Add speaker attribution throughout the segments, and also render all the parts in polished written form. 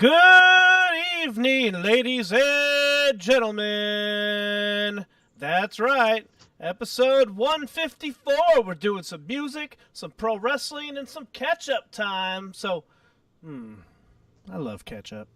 Speaker 1: Good evening, ladies and gentlemen. That's right. Episode 154. We're doing some music, some pro wrestling, and some catch-up time. So, I love catch-up.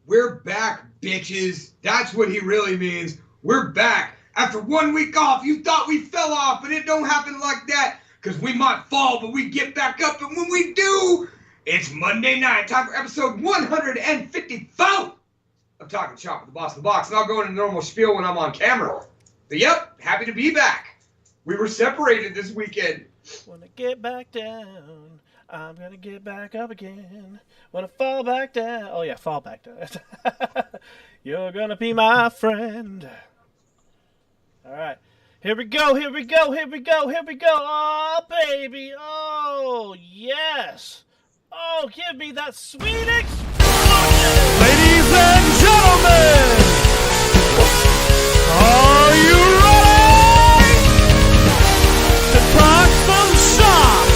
Speaker 2: We're back, bitches. That's what he really means. We're back. After 1 week off, you thought we fell off, but it don't happen like that. Because we might fall, but we get back up. And when we do, it's Monday night. Time for episode 154 of Talking Shop with the Boss of the Box. And I'll go into normal spiel when I'm on camera. But yep, happy to be back. We were separated this weekend.
Speaker 1: When I get back down, I'm going to get back up again. When I fall back down. Oh, yeah, fall back down. You're going to be my friend. All right. Here we go, here we go, here we go, here we go. Oh, baby. Oh, yes. Oh, give me that sweet explosion.
Speaker 3: Ladies and gentlemen, are you ready to talk some shop?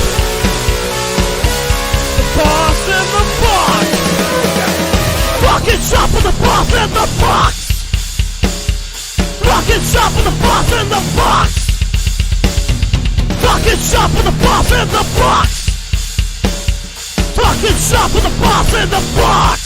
Speaker 3: The boss in the box. Talking shop with the boss in the box. Talking shop with the boss in the box. Talking shop with the boss in the box. Talking shop with the boss in the box.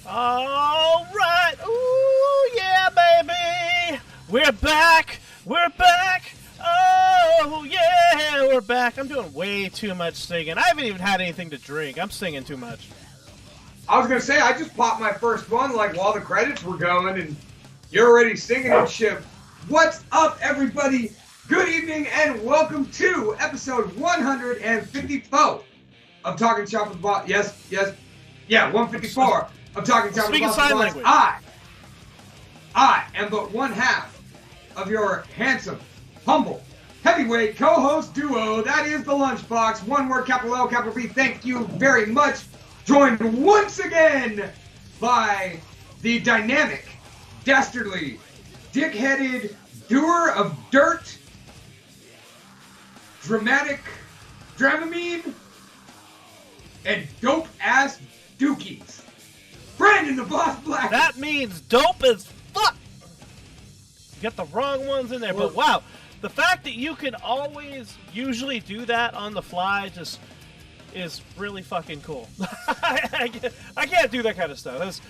Speaker 1: All right. Ooh, yeah, baby. We're back. We're back. Oh, yeah, we're back. I'm doing way too much singing. I haven't even had anything to drink. I'm singing too much.
Speaker 2: I was going to say, I just popped my first one like while the credits were going, and you're already singing and shit. What's up, everybody? Good evening, and welcome to episode 154 of Talking Shop with the Boss. Yes. Yeah, 154 of Talking Shop with the Boss.
Speaker 1: Speaking sign language.
Speaker 2: I am but one half of your handsome, humble, heavyweight co-host duo. That is the Lunchbox. One word, capital L, capital B. Thank you very much. Joined once again by the dynamic, dastardly, dick-headed, doer of dirt, dramatic, Dramamine, and dope-ass dookies. Brandon the Boss Black.
Speaker 1: That means dope as fuck. You got the wrong ones in there, but wow. The fact that you can always usually do that on the fly just is really fucking cool. I can't do that kind of stuff.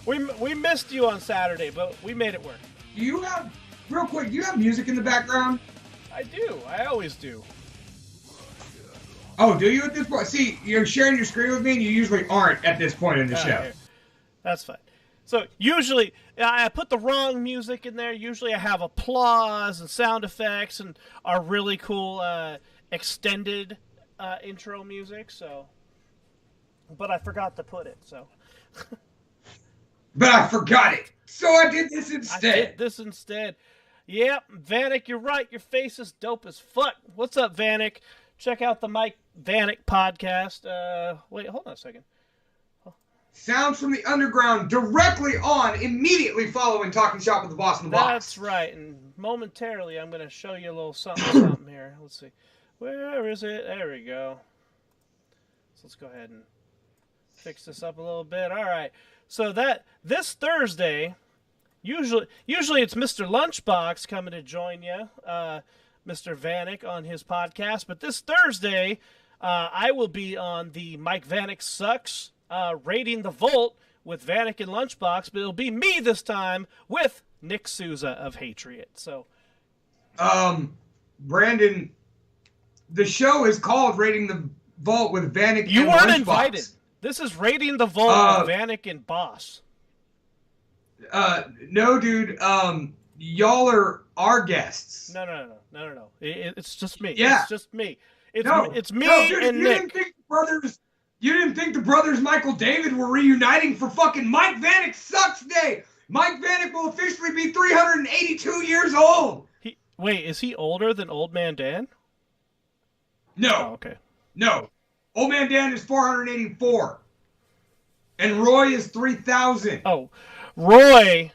Speaker 1: We missed you on Saturday, but we made it work.
Speaker 2: Do you have music in the background?
Speaker 1: I do. I always do.
Speaker 2: Oh, do you at this point? See, you're sharing your screen with me, and you usually aren't at this point in the show.
Speaker 1: Here. That's fine. So usually I put the wrong music in there. Usually I have applause and sound effects and our really cool extended intro music. So, but I forgot to put it. So,
Speaker 2: but I forgot it. So I did this instead. Yep, Vanek, you're right. Your face is dope as fuck. What's up, Vanek? Check out the Mike Vanek podcast. Wait, hold on a second. Sounds from the underground directly on, immediately following Talking Shop with the Boss in the Box.
Speaker 1: That's right, and momentarily I'm going to show you a little something here. Let's see. Where is it? There we go. So let's go ahead and fix this up a little bit. All right. So this Thursday, usually it's Mr. Lunchbox coming to join you, Mr. Vanek on his podcast. But this Thursday, I will be on the Mike Vanek Sucks Rating the Vault with Vanek and Lunchbox, but it'll be me this time with Nick Souza of Hatriot. So,
Speaker 2: Brandon, the show is called Rating the Vault with Vanek and Lunchbox.
Speaker 1: You weren't invited. This is Rating the Vault with Vanek and Boss.
Speaker 2: No, dude. Y'all are our guests.
Speaker 1: No. It's just me.
Speaker 2: Yeah.
Speaker 1: It's just me. It's me and Nick.
Speaker 2: You didn't think the brothers Michael David were reuniting for fucking Mike Vanek Sucks Day. Mike Vanek will officially be 382 years old.
Speaker 1: Wait, is he older than Old Man Dan?
Speaker 2: No.
Speaker 1: Oh, okay.
Speaker 2: No. Old Man Dan is 484. And Roy is 3,000.
Speaker 1: Oh, Roy.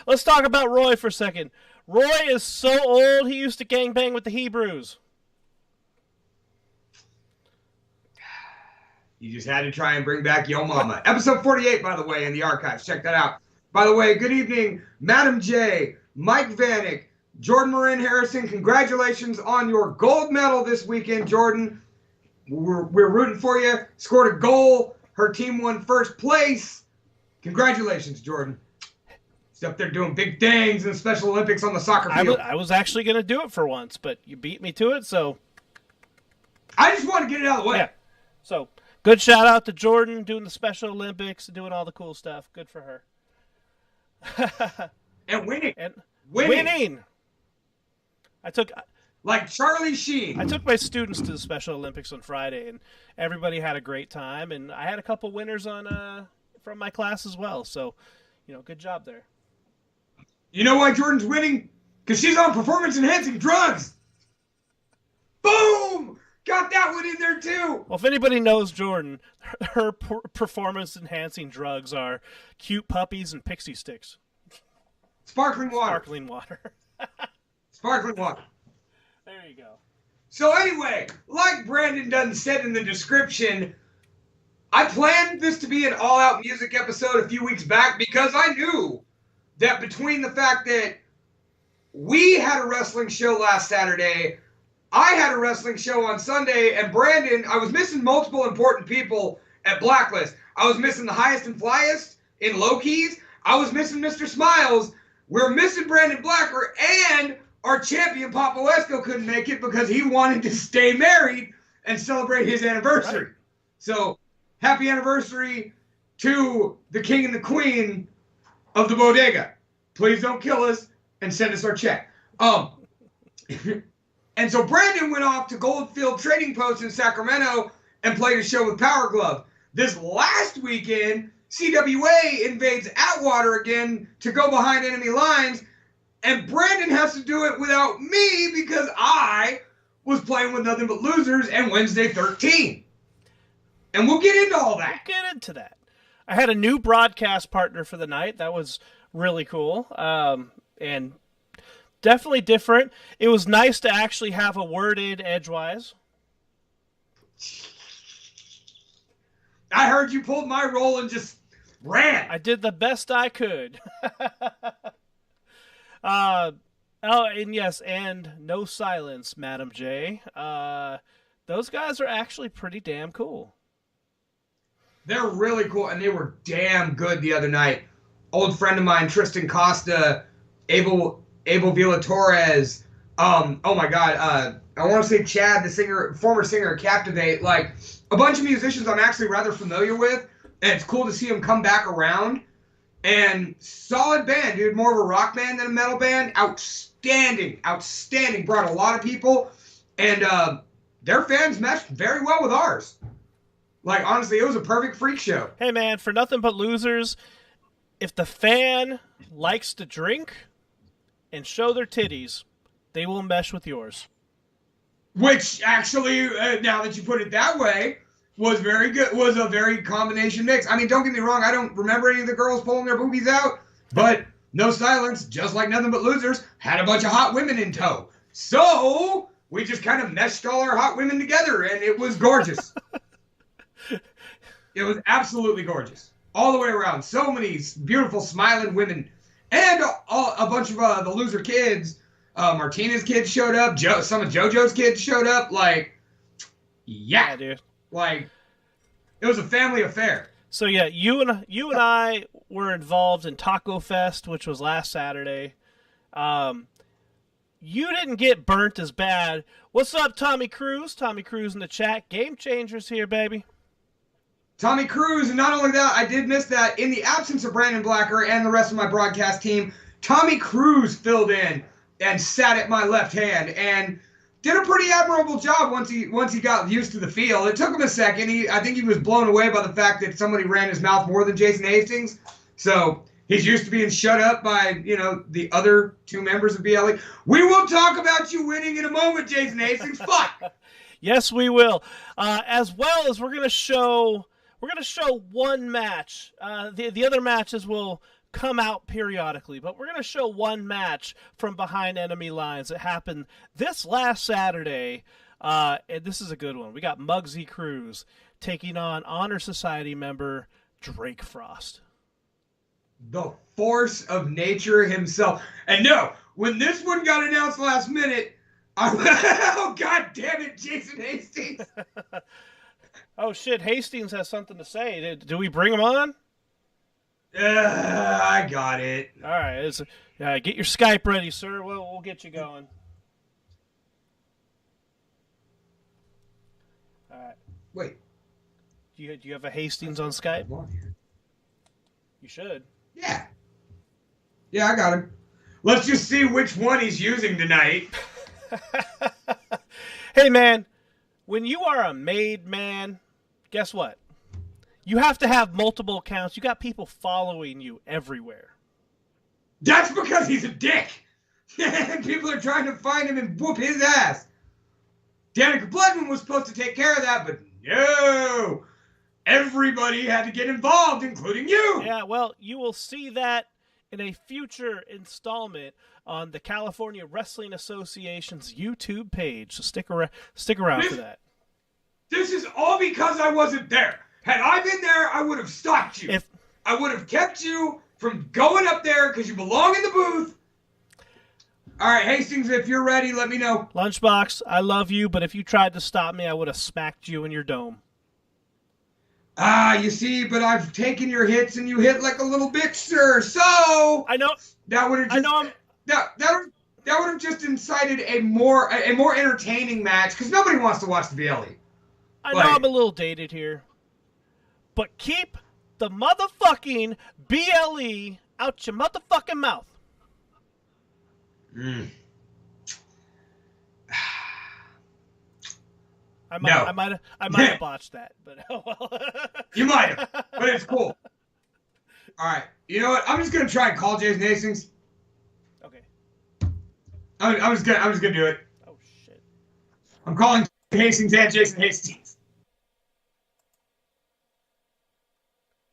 Speaker 1: Let's talk about Roy for a second. Roy is so old, he used to gangbang with the Hebrews.
Speaker 2: You just had to try and bring back Yo Mama. Episode 48, by the way, in the archives. Check that out. By the way, good evening, Madam J, Mike Vanek, Jordan Marin Harrison. Congratulations on your gold medal this weekend, Jordan. We're rooting for you. Scored a goal. Her team won first place. Congratulations, Jordan. She's up there doing big things in the Special Olympics on the soccer field.
Speaker 1: I was actually going to do it for once, but you beat me to it, so...
Speaker 2: I just want to get it out of the way.
Speaker 1: Yeah. So, good shout out to Jordan doing the Special Olympics and doing all the cool stuff. Good for her.
Speaker 2: And winning.
Speaker 1: Winning!
Speaker 2: Like Charlie Sheen.
Speaker 1: I took my students to the Special Olympics on Friday, and everybody had a great time. And I had a couple winners from my class as well. So, good job there.
Speaker 2: You know why Jordan's winning? Because she's on performance-enhancing drugs. Boom! Got that one in there, too.
Speaker 1: Well, if anybody knows Jordan, her performance-enhancing drugs are cute puppies and pixie sticks.
Speaker 2: Sparkling water.
Speaker 1: Sparkling water.
Speaker 2: Sparkling water.
Speaker 1: There you go.
Speaker 2: So anyway, like Brandon Dunn said in the description, I planned this to be an all-out music episode a few weeks back because I knew that between the fact that we had a wrestling show last Saturday, I had a wrestling show on Sunday, and Brandon, I was missing multiple important people at Blacklist. I was missing the highest and flyest in Low Keys. I was missing Mr. Smiles. We're missing Brandon Blacker, and our champion, Papa Wesco, couldn't make it because he wanted to stay married and celebrate his anniversary. Right. So, happy anniversary to the king and the queen of the bodega. Please don't kill us and send us our check. And so Brandon went off to Goldfield Trading Post in Sacramento and played a show with Power Glove. This last weekend, CWA invades Atwater again to go behind enemy lines, and Brandon has to do it without me because I was playing with nothing but losers and Wednesday 13. And we'll get into all that.
Speaker 1: We'll get into that. I had a new broadcast partner for the night. That was really cool. And definitely different. It was nice to actually have a worded edgewise.
Speaker 2: I heard you pulled my role and just ran.
Speaker 1: I did the best I could. And yes, and no silence, Madam J. Those guys are actually pretty damn cool.
Speaker 2: They're really cool, and they were damn good the other night. Old friend of mine, Tristan Costa, Abel Villa-Torres, oh my God, I want to say Chad, the singer, former singer of Captivate, like a bunch of musicians I'm actually rather familiar with, and it's cool to see them come back around. And solid band, dude, more of a rock band than a metal band. Outstanding, brought a lot of people, and their fans meshed very well with ours. Like, honestly, it was a perfect freak show.
Speaker 1: Hey, man, for nothing but losers, if the fan likes to drink and show their titties, they will mesh with yours.
Speaker 2: Which, actually, now that you put it that way, was very good. Was a very combination mix. I mean, don't get me wrong, I don't remember any of the girls pulling their boobies out, but No Silence, just like Nothing But Losers, had a bunch of hot women in tow. So, we just kind of meshed all our hot women together, and it was gorgeous. It was absolutely gorgeous. All the way around. So many beautiful, smiling women. And a bunch of the loser kids. Martina's kids showed up. Some of JoJo's kids showed up. Like, yeah, dude. Like, it was a family affair.
Speaker 1: So, yeah, you and I were involved in Taco Fest, which was last Saturday. You didn't get burnt as bad. What's up, Tommy Cruz? Tommy Cruz in the chat. Game Changers here, baby.
Speaker 2: Tommy Cruz, and not only that, I did miss that. In the absence of Brandon Blacker and the rest of my broadcast team, Tommy Cruz filled in and sat at my left hand and did a pretty admirable job once he got used to the feel. It took him a second. I think he was blown away by the fact that somebody ran his mouth more than Jason Hastings. So he's used to being shut up by, the other two members of BLE. We will talk about you winning in a moment, Jason Hastings. Fuck.
Speaker 1: Yes, we will. As well as we're going to show one match. The other matches will come out periodically, but we're going to show one match from behind enemy lines that happened this last Saturday. And this is a good one. We got Muggsy Cruz taking on Honor Society member Drake Frost.
Speaker 2: The force of nature himself. And no, when this one got announced last minute, oh, God damn it, Jason Hastings.
Speaker 1: Oh, shit, Hastings has something to say. Do we bring him on?
Speaker 2: I got it.
Speaker 1: All right, get your Skype ready, sir. We'll get you going. All right.
Speaker 2: Wait.
Speaker 1: Do you have a Hastings on Skype?
Speaker 2: Come on here.
Speaker 1: You should.
Speaker 2: Yeah. Yeah, I got him. Let's just see which one he's using tonight.
Speaker 1: Hey, man, when you are a made man, guess what? You have to have multiple accounts. You got people following you everywhere.
Speaker 2: That's because he's a dick. People are trying to find him and whoop his ass. Danica Bloodman was supposed to take care of that, but no. Everybody had to get involved, including you.
Speaker 1: Yeah, well, you will see that in a future installment on the California Wrestling Association's YouTube page. So stick around for that.
Speaker 2: This is all because I wasn't there. Had I been there, I would have stopped you. I would have kept you from going up there because you belong in the booth. All right, Hastings, if you're ready, let me know.
Speaker 1: Lunchbox, I love you, but if you tried to stop me, I would have smacked you in your dome.
Speaker 2: You see, but I've taken your hits and you hit like a little bitch, sir. So
Speaker 1: I know
Speaker 2: that would have just that would have just incited a more entertaining match because nobody wants to watch the BLE.
Speaker 1: I know I'm a little dated here, but keep the motherfucking BLE out your motherfucking mouth. I might have botched that, but oh well.
Speaker 2: You might have, but it's cool. All right, you know what? I'm just gonna try and call Jason Hastings.
Speaker 1: Okay.
Speaker 2: I'm just gonna do it.
Speaker 1: Oh shit.
Speaker 2: I'm calling Hastings and Jason Hastings.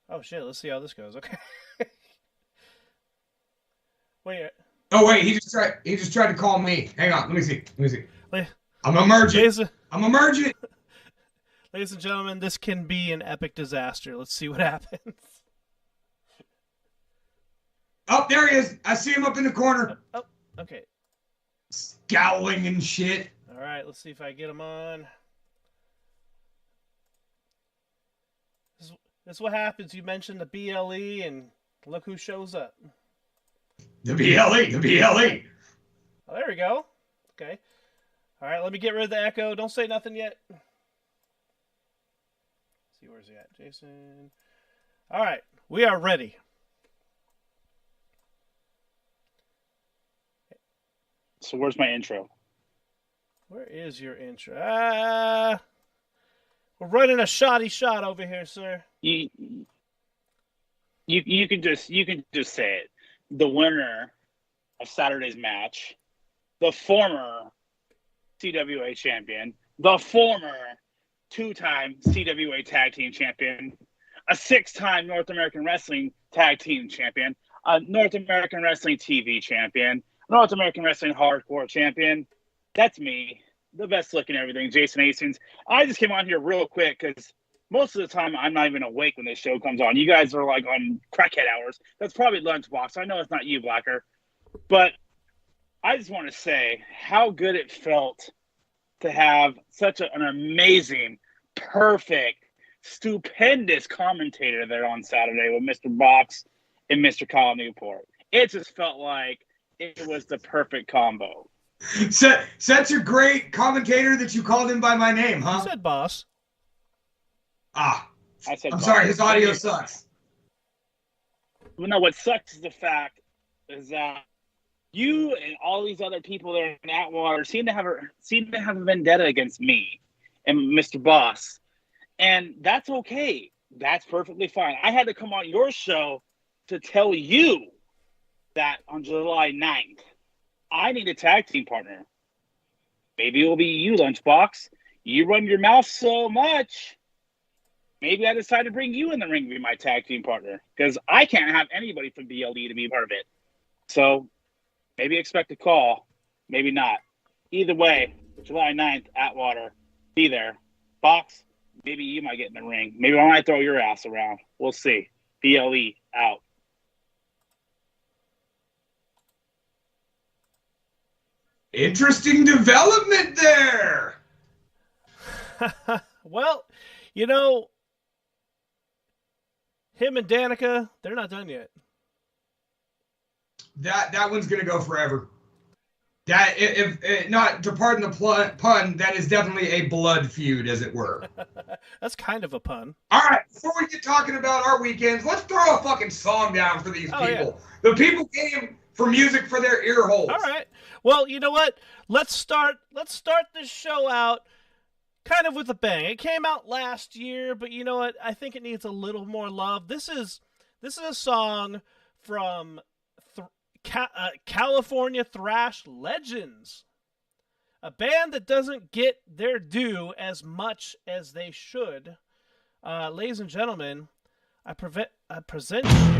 Speaker 1: Oh shit. Let's see how this goes. Okay. Wait.
Speaker 2: Oh wait, he just tried to call me. Hang on, let me see. I'm emerging. I'm emerging.
Speaker 1: Ladies and gentlemen, this can be an epic disaster. Let's see what happens.
Speaker 2: Oh, there he is. I see him up in the corner.
Speaker 1: Oh, okay.
Speaker 2: Scowling and shit.
Speaker 1: All right, let's see if I get him on. This is what happens. You mentioned the BLE, and look who shows up.
Speaker 2: The BLE.
Speaker 1: Oh, there we go. Okay. All right, let me get rid of the echo. Don't say nothing yet. Let's see, where's he at? Jason. All right, we are ready.
Speaker 4: So where's my intro?
Speaker 1: Where is your intro? We're running a shoddy shot over here, sir.
Speaker 4: You can just say it. The winner of Saturday's match, the former CWA champion, the former two-time CWA tag team champion, a 6-time North American Wrestling tag team champion, a North American Wrestling TV champion, North American Wrestling hardcore champion. That's me, the best looking everything, Jason Hastings. I just came on here real quick because most of the time I'm not even awake when this show comes on. You guys are like on crackhead hours. That's probably Lunchbox. I know it's not you, Blacker. But I just want to say how good it felt to have such an amazing, perfect, stupendous commentator there on Saturday with Mr. Box and Mr. Kyle Newport. It just felt like it was the perfect combo.
Speaker 2: Such a great commentator that you called him by my name, huh?
Speaker 1: You said boss.
Speaker 4: I'm
Speaker 2: sorry, his audio sucks.
Speaker 4: Well, no, what sucks is the fact is that you and all these other people there in Atwater seem to have a vendetta against me and Mr. Boss. And that's okay. That's perfectly fine. I had to come on your show to tell you that on July 9th, I need a tag team partner. Maybe it will be you, Lunchbox. You run your mouth so much. maybe I decide to bring you in the ring to be my tag team partner because I can't have anybody from BLE to be a part of it. So maybe expect a call, maybe not. Either way, July 9th, Atwater, be there. Fox, maybe you might get in the ring. Maybe I might throw your ass around. We'll see. BLE out.
Speaker 2: Interesting development there.
Speaker 1: Well, you know, him and Danica, they're not done yet.
Speaker 2: That one's gonna go forever. That, if not to pardon the pun, that is definitely a blood feud, as it were.
Speaker 1: That's kind of a pun.
Speaker 2: All right, before we get talking about our weekends, let's throw a fucking song down for these people.
Speaker 1: Yeah.
Speaker 2: The people came for music for their ear holes.
Speaker 1: All right. Well, you know what? Let's start this show out kind of with a bang. It came out last year, but you know what? I think it needs a little more love. This is a song from California thrash legends, a band that doesn't get their due as much as they should. Ladies and gentlemen, I present you.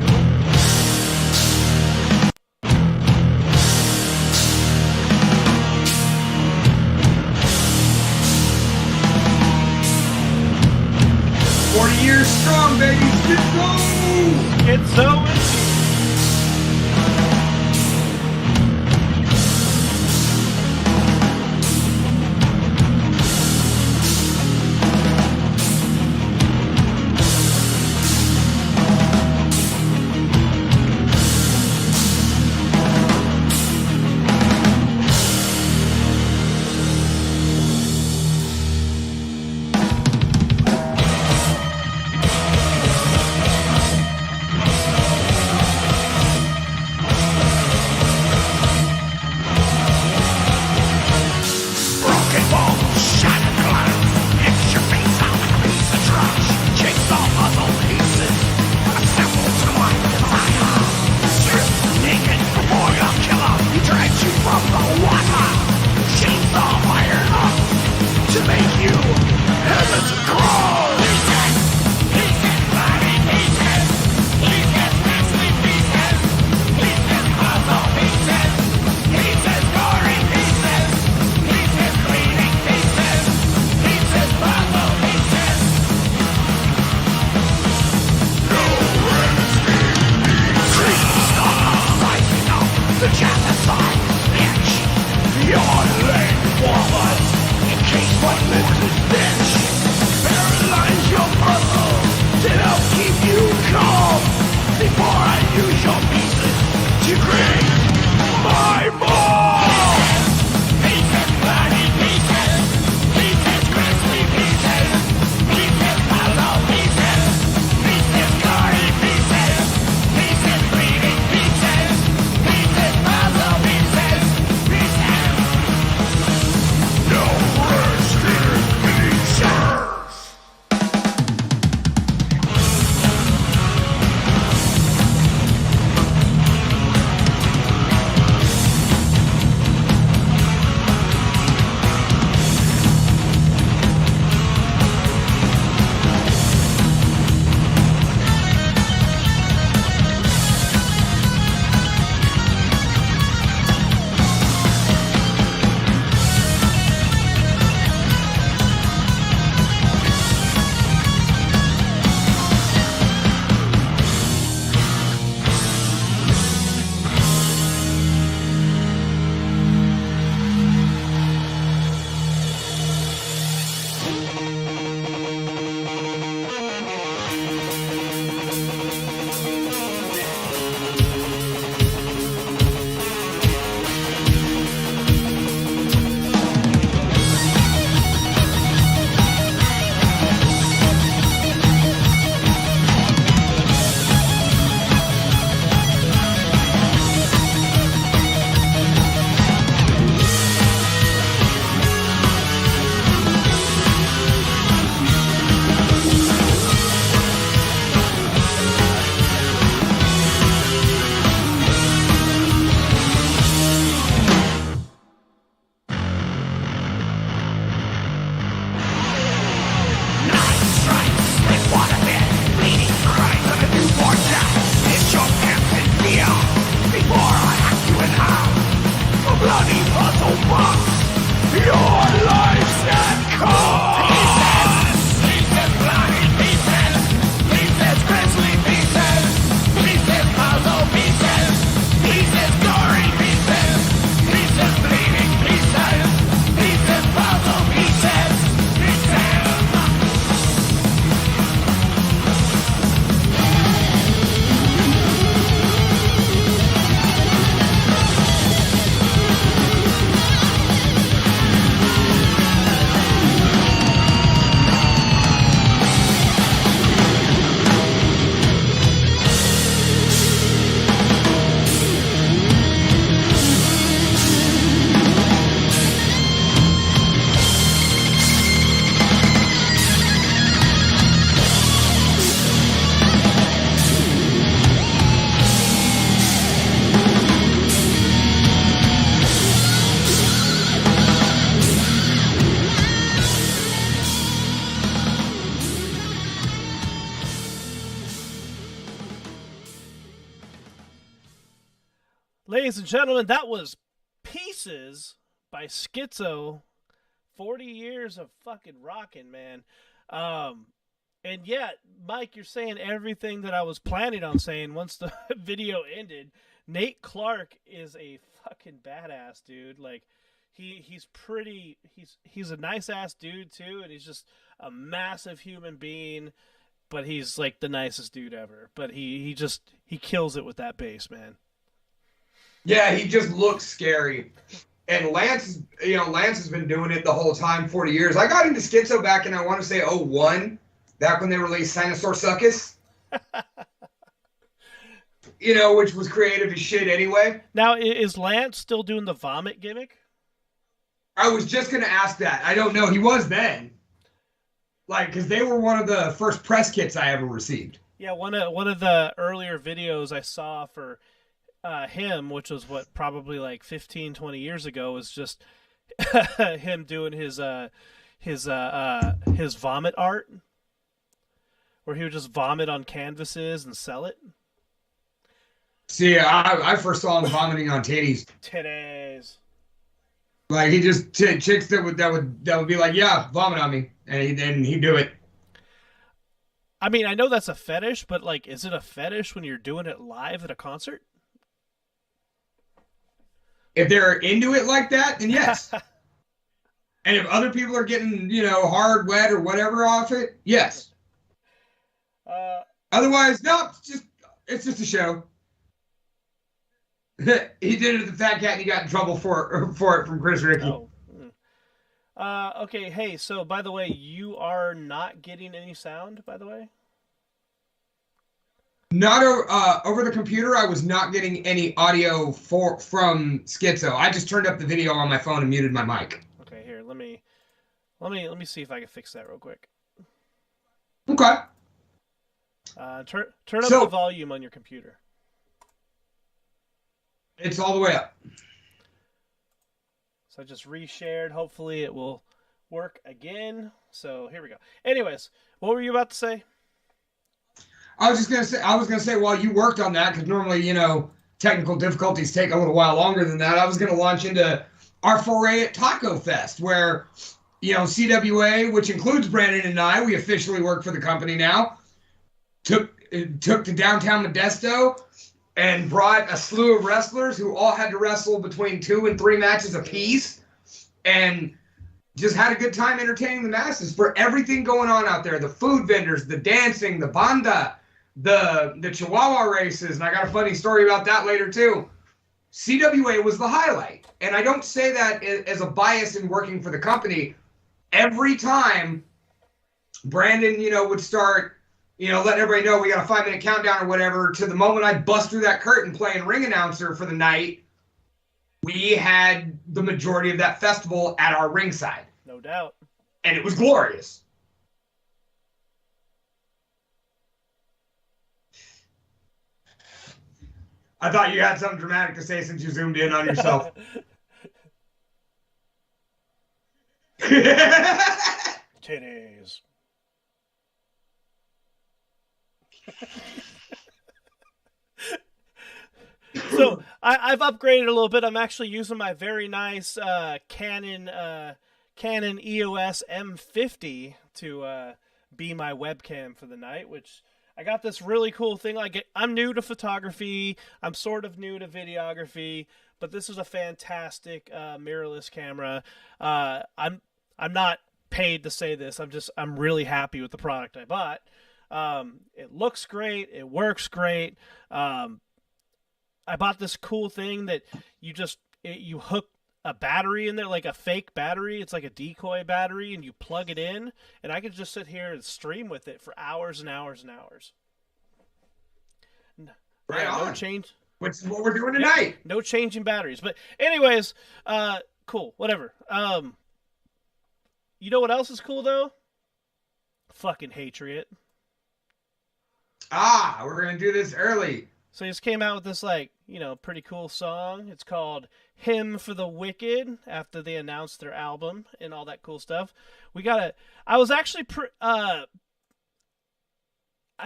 Speaker 2: Years strong, baby.
Speaker 1: It's so easy. ladies and gentlemen, that was Pieces by Schizo. 40 years of fucking rocking, man. And yeah, Mike, you're saying everything that I was planning on saying once the video ended. Nate Clark is a fucking badass, dude. Like, he's a nice ass dude too, and he's just a massive human being. But he's like the nicest dude ever. But he kills it with that bass, man.
Speaker 2: Yeah, he just looks scary. And Lance has been doing it the whole time, 40 years. I got into Schizo back in, I want to say, 01, back when they released Sinosaur Suckus. Which was creative as shit anyway.
Speaker 1: Now, is Lance still doing the vomit gimmick?
Speaker 2: I was just going to ask that. I don't know. He was then. Like, because they were one of the first press kits I ever received.
Speaker 1: Yeah, one of the earlier videos I saw for him, which was probably like 15, 20 years ago, was just him doing his vomit art, where he would just vomit on canvases and sell it.
Speaker 2: See, I first saw him vomiting on titties.
Speaker 1: Titties.
Speaker 2: Like, he just chicks that would be like, yeah, vomit on me, and he'd do it.
Speaker 1: I mean, I know that's a fetish, but like, is it a fetish when you're doing it live at a concert?
Speaker 2: If they're into it like that, then yes. And if other people are getting, hard, wet, or whatever off it, yes. Otherwise, no, it's just a show. He did it at the Fat Cat, and he got in trouble for it from Chris Ricky.
Speaker 1: Oh. Okay, hey, so by the way, you are not getting any sound, by the way?
Speaker 2: Not over the computer. I was not getting any audio from Schizo. I just turned up the video on my phone and muted my mic.
Speaker 1: Okay, here, let me see if I can fix that real quick.
Speaker 2: Okay.
Speaker 1: Turn up the volume on your computer.
Speaker 2: It's all the way up.
Speaker 1: So I just reshared. Hopefully it will work again. So here we go. Anyways, what were you about to say?
Speaker 2: I was gonna say while you worked on that, because normally, technical difficulties take a little while longer than that. I was gonna launch into our foray at Taco Fest, where, CWA, which includes Brandon and I, we officially work for the company now, took to downtown Modesto and brought a slew of wrestlers who all had to wrestle between 2 and 3 matches apiece, and just had a good time entertaining the masses for everything going on out there. The food vendors, the dancing, the banda, the Chihuahua races, and I got a funny story about that later too. CWA was the highlight, and I don't say that as a bias in working for the company. Every time Brandon, would start, letting everybody know we got a 5-minute countdown or whatever, to the moment I bust through that curtain playing ring announcer for the night, we had the majority of that festival at our ringside.
Speaker 1: No doubt.
Speaker 2: And it was glorious. I thought you had something dramatic to say since you zoomed in on yourself.
Speaker 1: Titties. So I've upgraded a little bit. I'm actually using my very nice Canon EOS M50 to be my webcam for the night, which I got this really cool thing. I'm new to photography. I'm sort of new to videography, but this is a fantastic mirrorless camera. I'm not paid to say this. I'm really happy with the product I bought. It looks great. It works great. I bought this cool thing that you hook a battery in there, like a fake battery. It's like a decoy battery, and you plug it in, and I could just sit here and stream with it for hours and hours and hours.
Speaker 2: Right on.
Speaker 1: No change.
Speaker 2: Which is what we're doing tonight.
Speaker 1: No changing batteries. But anyways, cool. Whatever. You know what else is cool, though? Fucking Hatriot.
Speaker 2: We're going to do this early.
Speaker 1: So he just came out with this, pretty cool song. It's called Hymn for the Wicked, after they announced their album and all that cool stuff. I was actually, I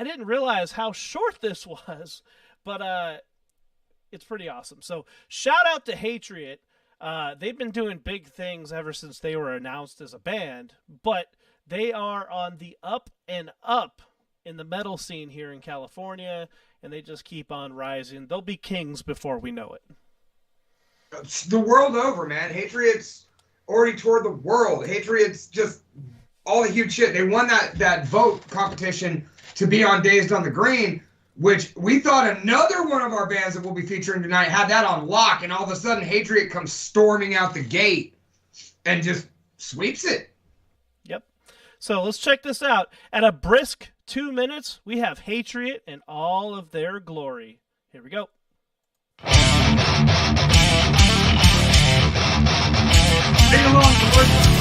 Speaker 1: didn't realize how short this was, but it's pretty awesome. So shout out to Hatriot. They've been doing big things ever since they were announced as a band, but they are on the up and up in the metal scene here in California, and they just keep on rising. They'll be kings before we know it.
Speaker 2: It's the world over, man. Hatriot's already toured the world. Hatriot's just all the huge shit. They won that vote competition to be on Dazed on the Green, which we thought another one of our bands that we'll be featuring tonight had that on lock, and all of a sudden Hatriot comes storming out the gate and just sweeps it.
Speaker 1: Yep. So let's check this out. At a brisk 2 minutes, we have Hatriot in all of their glory. Here we go.
Speaker 2: Sing along, boys.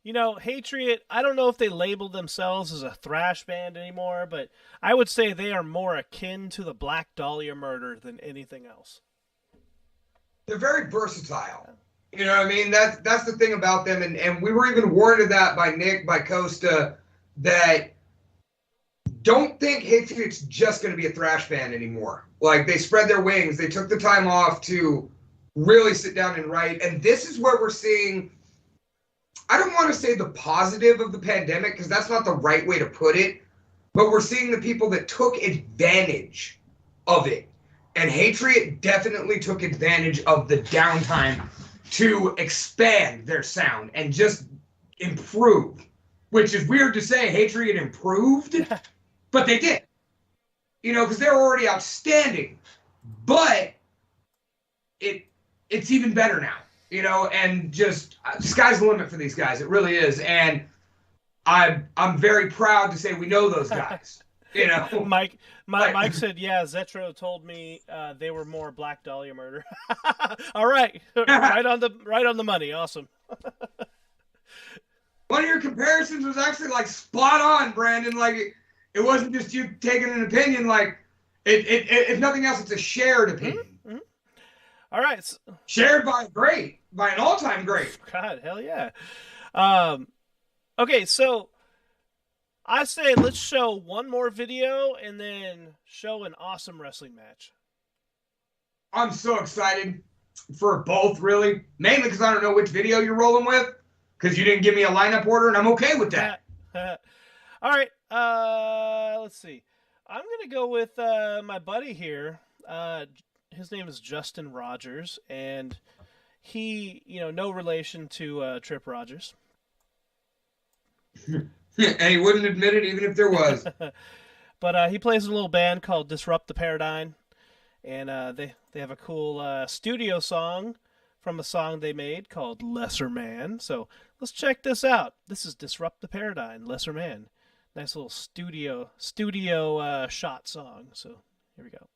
Speaker 1: You know, Hatriot, I don't know if they label themselves as a thrash band anymore, but I would say they are more akin to the Black Dahlia Murder than anything else.
Speaker 2: They're very versatile. You know what I mean? That's the thing about them. And we were even warned of that by Nick, by Costa, that don't think Hatriot's just going to be a thrash band anymore. Like, they spread their wings. They took the time off to really sit down and write. And this is where we're seeing, I don't want to say the positive of the pandemic, because that's not the right way to put it, but we're seeing the people that took advantage of it. And Hatriot definitely took advantage of the downtime to expand their sound and just improve, which is weird to say. Hatriot improved, but they did. You know, because they're already outstanding, but it's even better now. You know, and just sky's the limit for these guys. It really is, and I'm very proud to say we know those guys. You know,
Speaker 1: Mike said, yeah, Zetro told me they were more Black Dahlia Murder. All right. right on the money. Awesome.
Speaker 2: One of your comparisons was actually like spot on, Brandon. Like it wasn't just you taking an opinion. Like it if nothing else, it's a shared opinion.
Speaker 1: Mm-hmm. All right.
Speaker 2: Shared by an all-time great.
Speaker 1: God, hell yeah. Okay, so I say let's show one more video and then show an awesome wrestling match.
Speaker 2: I'm so excited for both, really. Mainly because I don't know which video you're rolling with, because you didn't give me a lineup order, and I'm okay with that.
Speaker 1: All right, let's see. I'm going to go with my buddy here. His name is Justin Rogers, and he, no relation to Trip Rogers.
Speaker 2: And he wouldn't admit it even if there was.
Speaker 1: But he plays in a little band called Disrupt the Paradigm. and they have a cool studio song from a song they made called Lesser Man. So let's check this out. This is Disrupt the Paradigm, Lesser Man. Nice little studio shot song. So here we go.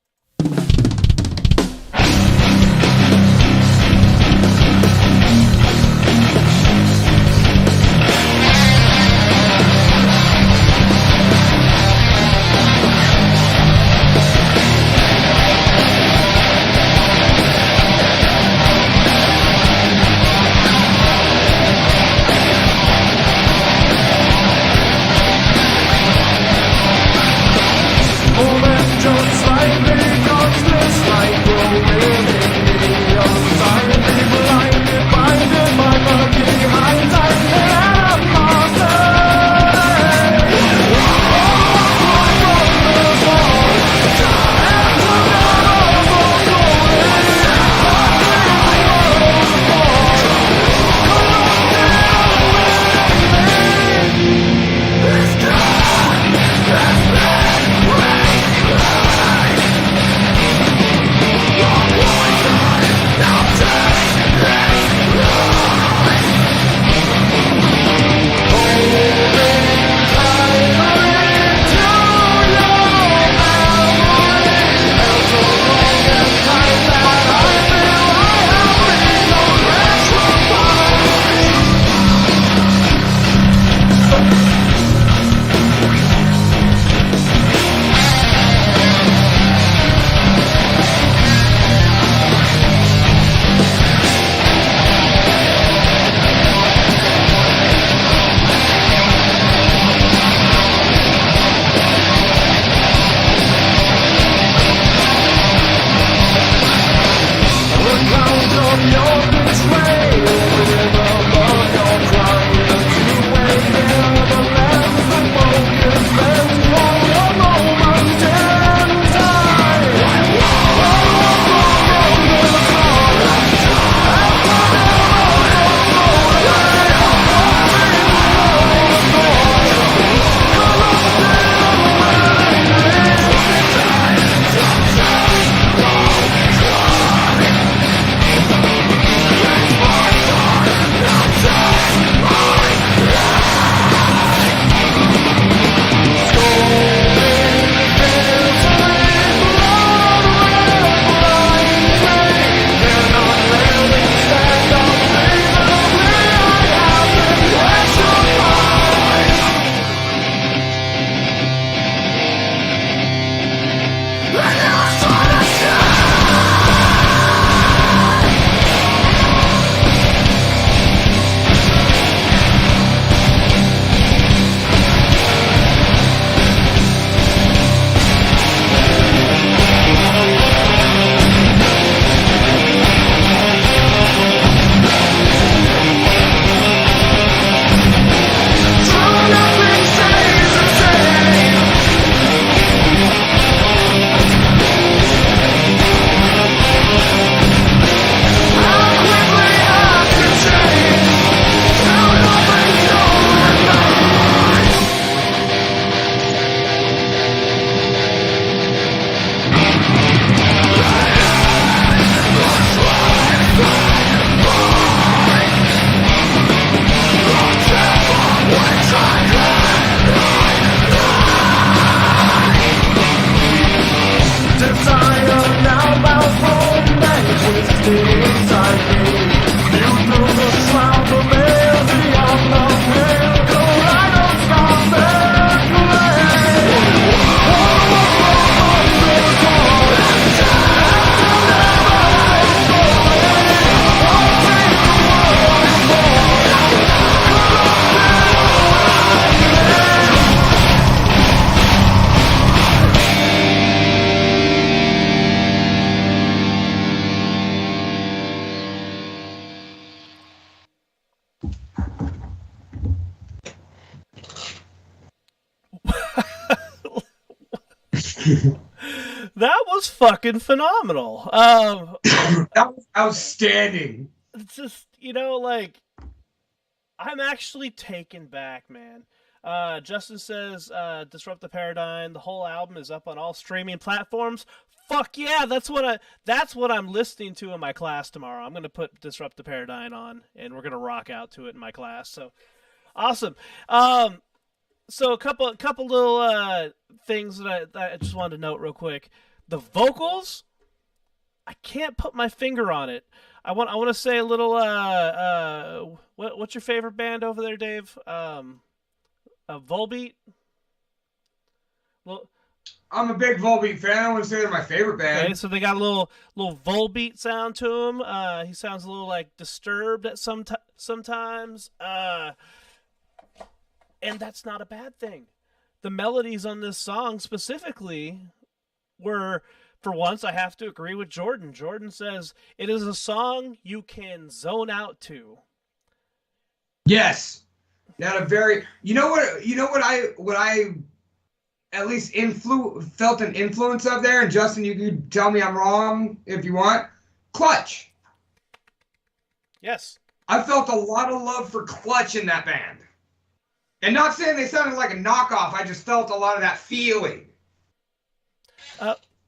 Speaker 1: That was fucking phenomenal.
Speaker 2: That was outstanding.
Speaker 1: It's just, like, I'm actually taken back, man. Justin says, Disrupt the Paradigm. The whole album is up on all streaming platforms. Fuck yeah, that's what I'm listening to in my class tomorrow. I'm gonna put Disrupt the Paradigm on, and we're gonna rock out to it in my class. So awesome. So a couple little things that I just wanted to note real quick. The vocals, I can't put my finger on it. I want to say a little. What's your favorite band over there, Dave? Volbeat. Well,
Speaker 2: I'm a big Volbeat fan. I wouldn't say they're my favorite band.
Speaker 1: okay, so they got a little Volbeat sound to him. He sounds a little like disturbed at sometimes. And that's not a bad thing. The melodies on this song specifically were, for once, I have to agree with Jordan. Jordan says it is a song you can zone out to.
Speaker 2: Yes. Not a very. You know what I at least felt an influence of there, and Justin, you can tell me I'm wrong if you want. Clutch.
Speaker 1: Yes.
Speaker 2: I felt a lot of love for Clutch in that band. And not saying they sounded like a knockoff, I just felt a lot of that feeling.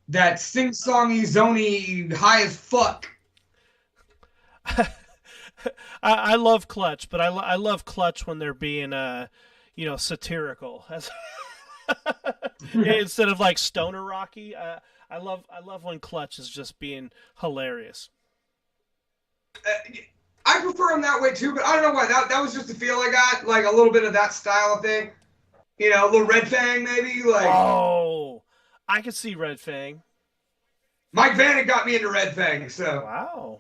Speaker 2: That sing-songy, zony, high as fuck.
Speaker 1: I love Clutch, but I love Clutch when they're being, satirical. Instead of like stoner rocky. I love when Clutch is just being hilarious.
Speaker 2: I prefer them that way too, but I don't know why. That was just the feel I got, like a little bit of that style of thing. You know, a little Red Fang maybe. Like,
Speaker 1: oh, I could see Red Fang.
Speaker 2: Mike Vanek got me into Red Fang, so.
Speaker 1: Wow.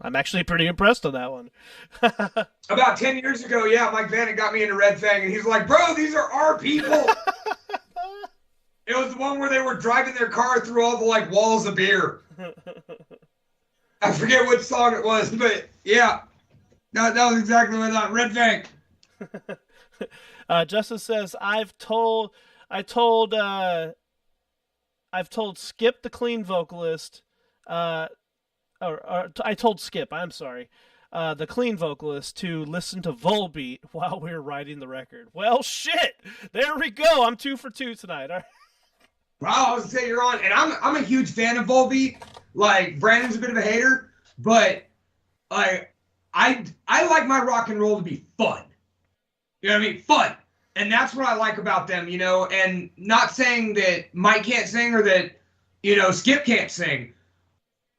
Speaker 1: I'm actually pretty impressed on that one.
Speaker 2: About 10 years ago, yeah, Mike Vanek got me into Red Fang, and he's like, bro, these are our people. It was the one where they were driving their car through all the, like, walls of beer. I forget what song it was, but, yeah. That was exactly what I thought. Red Fang.
Speaker 1: Justin says, I've told Skip, the clean vocalist, I told Skip, I'm sorry, the clean vocalist, to listen to Volbeat while we were writing the record. Well, shit! There we go. I'm 2 for 2 tonight. All right.
Speaker 2: Wow, I was gonna say you're on, and I'm a huge fan of Volbeat. Like, Brandon's a bit of a hater, but like I like my rock and roll to be fun. You know what I mean? Fun. And that's what I like about them, you know, and not saying that Mike can't sing or that, you know, Skip can't sing.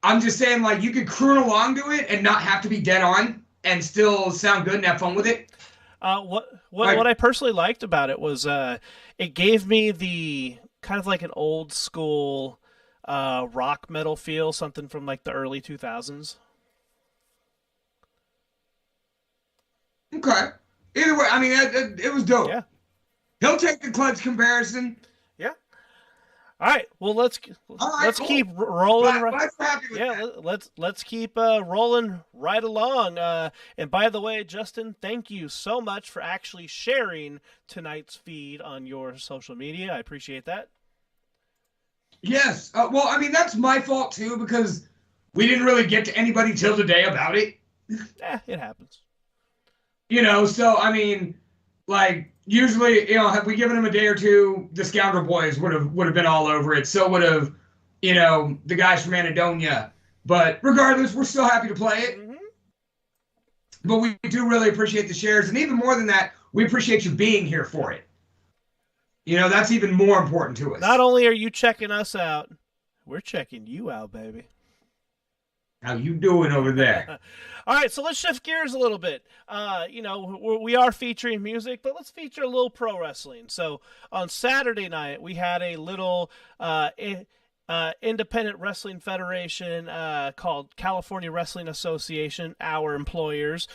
Speaker 2: I'm just saying, like, you could croon along to it and not have to be dead on and still sound good and have fun with it.
Speaker 1: What I personally liked about it was it gave me the kind of like an old school rock metal feel, something from like the early 2000s.
Speaker 2: Okay. Either way, I mean, it was dope.
Speaker 1: Yeah.
Speaker 2: He'll take the Clutch comparison.
Speaker 1: Yeah. All right. Well, let's
Speaker 2: cool.
Speaker 1: keep rolling.
Speaker 2: Yeah.
Speaker 1: Let's keep rolling right along. And by the way, Justin, thank you so much for actually sharing tonight's feed on your social media. I appreciate that.
Speaker 2: Yes. Well, I mean, that's my fault too, because we didn't really get to anybody till today about it.
Speaker 1: It happens.
Speaker 2: You know, so I mean, like, usually, you know, had we given them a day or two, the Scoundrel Boys would have been all over it. So would have, you know, the guys from Anadonia. But regardless, we're still happy to play it. Mm-hmm. But we do really appreciate the shares, and even more than that, we appreciate you being here for it. You know, that's even more important to us.
Speaker 1: Not only are you checking us out, we're checking you out, baby.
Speaker 2: How you doing over there?
Speaker 1: All right, so let's shift gears a little bit. You know, we are featuring music, but let's feature a little pro wrestling. So on Saturday night, we had a little independent wrestling federation called California Wrestling Association, our employers.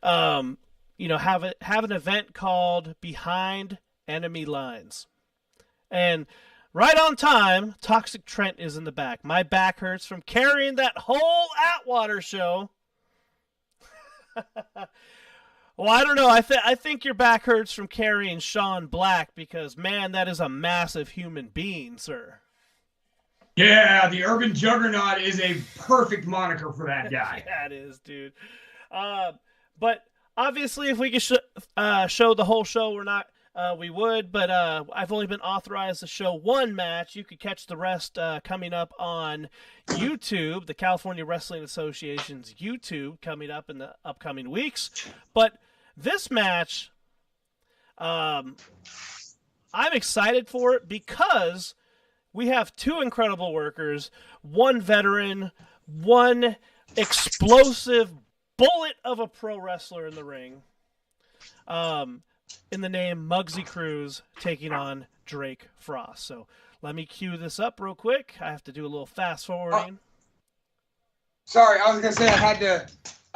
Speaker 1: You know, have an event called Behind Enemy Lines. And right on time, Toxic Trent is in the back. My back hurts from carrying that whole Atwater show. Well, I don't know. I think your back hurts from carrying Sean Black because, man, that is a massive human being, sir.
Speaker 2: Yeah, the Urban Juggernaut is a perfect moniker for that guy.
Speaker 1: Yeah, it is, dude. But obviously, if we could show the whole show, we're not we would, but I've only been authorized to show one match. You could catch the rest coming up on YouTube, the California Wrestling Association's YouTube, coming up in the upcoming weeks. But this match, I'm excited for it because we have two incredible workers, one veteran, one explosive bullet of a pro wrestler in the ring. In the name Muggsy Cruz taking on Drake Frost. So let me cue this up real quick. I have to do a little fast forwarding.
Speaker 2: Sorry, I was gonna say I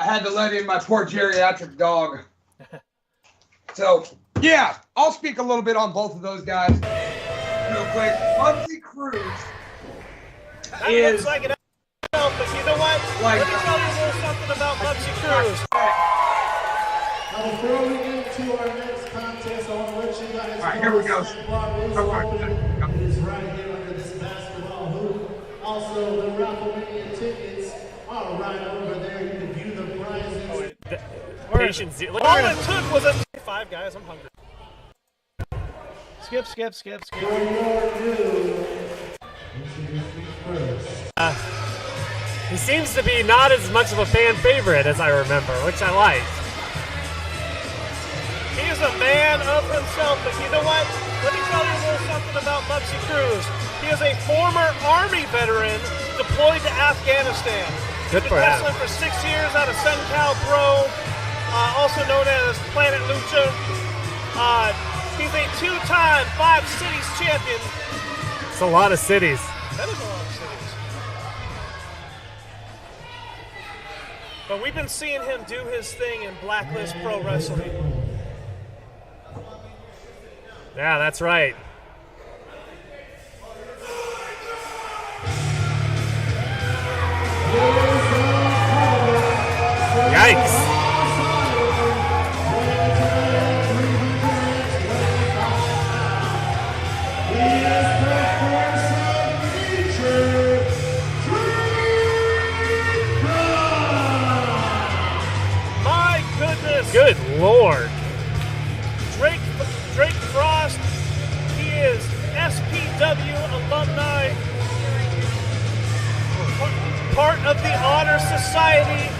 Speaker 2: had to let in my poor geriatric dog. So yeah, I'll speak a little bit on both of those guys real quick. Muggsy Cruz
Speaker 1: looks like an but you know what? Let me tell you a little something about Muggsy Cruz.
Speaker 5: Before we get into our next contest, I want to let you guys know
Speaker 2: here we go.
Speaker 5: It is right here under this basketball hoop. Also, the WrestleMania tickets are right over there. You can view the prizes.
Speaker 3: Patience.
Speaker 1: All it took was a 5 guys. I'm hungry. Skip.
Speaker 5: For your due, introduce me first.
Speaker 3: He seems to be not as much of a fan favorite as I remember, which I like.
Speaker 1: He's a man of himself, but you know what? Let me tell you a little something about Muggsy Cruz. He is a former Army veteran deployed to Afghanistan.
Speaker 3: Good for
Speaker 1: He's been
Speaker 3: him.
Speaker 1: wrestling for 6 years out of SunCal Pro, also known as Planet Lucha. He's a 2-time 5 cities champion.
Speaker 3: It's a lot of cities.
Speaker 1: That is a lot of cities. But we've been seeing him do his thing in Blacklist Pro Wrestling.
Speaker 3: Yeah, that's right. Yikes.
Speaker 1: My goodness.
Speaker 3: Good Lord.
Speaker 1: Drake Frost, he is SPW alumni, part of the Honor Society.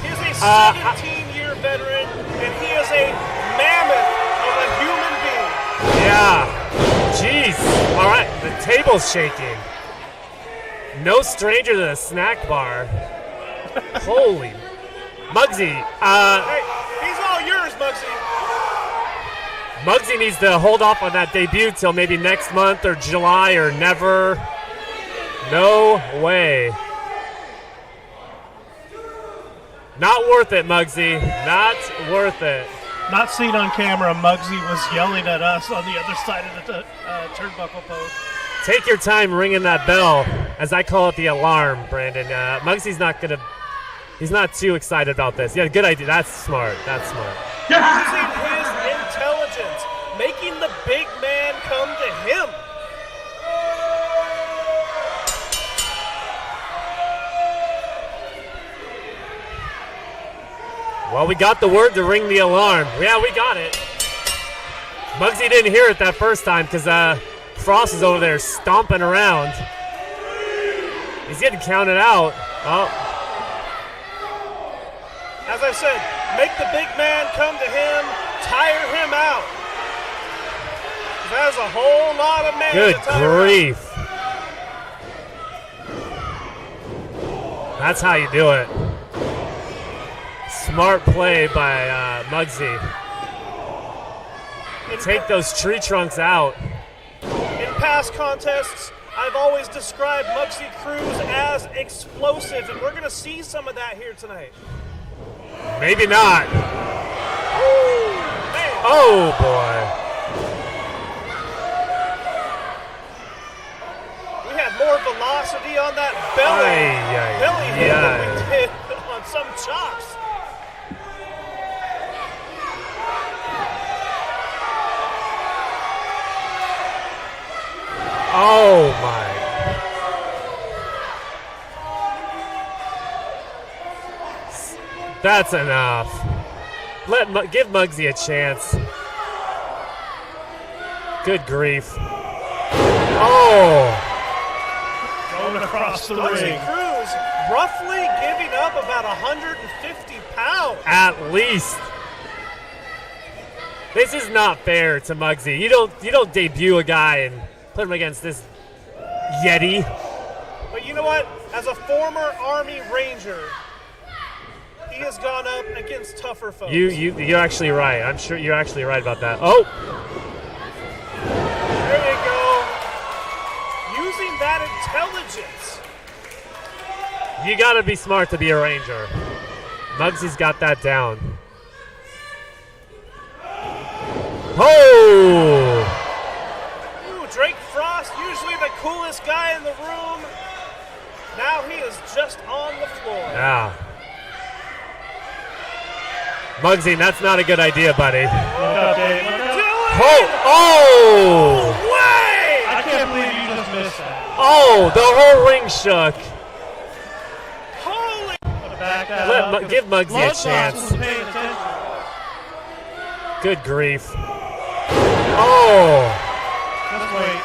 Speaker 1: He is a 17-year veteran, and he is a mammoth of a human being.
Speaker 3: Yeah. Jeez. All right, the table's shaking. No stranger to the snack bar. Holy. Muggsy.
Speaker 1: Hey, he's all yours, Muggsy.
Speaker 3: Muggsy needs to hold off on that debut till maybe next month or July or never. No way. Not worth it, Muggsy. Not worth it.
Speaker 1: Not seen on camera, Muggsy was yelling at us on the other side of the turnbuckle post.
Speaker 3: Take your time ringing that bell, as I call it the alarm, Brandon. Muggsy's not going to. He's not too excited about this. Yeah, good idea. That's smart. That's smart.
Speaker 1: Using his intelligence, making the big man come to him.
Speaker 3: Well, we got the word to ring the alarm. Yeah, we got it. Muggsy didn't hear it that first time because Frost is over there stomping around. He's getting counted out. Oh.
Speaker 1: As I said, make the big man come to him, tire him out. That's a whole lot of man
Speaker 3: Good
Speaker 1: to tire
Speaker 3: grief. That's how you do it. Smart play by Muggsy. Take those tree trunks out.
Speaker 1: In past contests, I've always described Muggsy Cruz as explosive, and we're going to see some of that here tonight.
Speaker 3: Maybe not.
Speaker 1: Woo, man.
Speaker 3: Oh, boy.
Speaker 1: We had more velocity on that belly hit than we did on some chops.
Speaker 3: Oh, my. That's enough. Give Muggsy a chance. Good grief. Oh.
Speaker 1: Going across the ring. Cruz roughly giving up about 150 pounds.
Speaker 3: At least. This is not fair to Muggsy. You don't debut a guy and put him against this Yeti.
Speaker 1: But you know what? As a former Army Ranger, he has gone up against tougher folks.
Speaker 3: You're actually right. I'm sure you're actually right about that. Oh.
Speaker 1: There you go. Using that intelligence.
Speaker 3: You got to be smart to be a Ranger. Muggsy's got that down. Oh!
Speaker 1: Ooh, Drake Frost, usually the coolest guy in the room. Now he is just on the floor.
Speaker 3: Yeah. Muggsy, that's not a good idea, buddy. Oh!
Speaker 1: Way!
Speaker 5: I can't believe you just missed that.
Speaker 3: Oh, the whole ring shook.
Speaker 1: Holy!
Speaker 3: Give Muggsy a chance. Good grief. Oh!
Speaker 5: Just wait.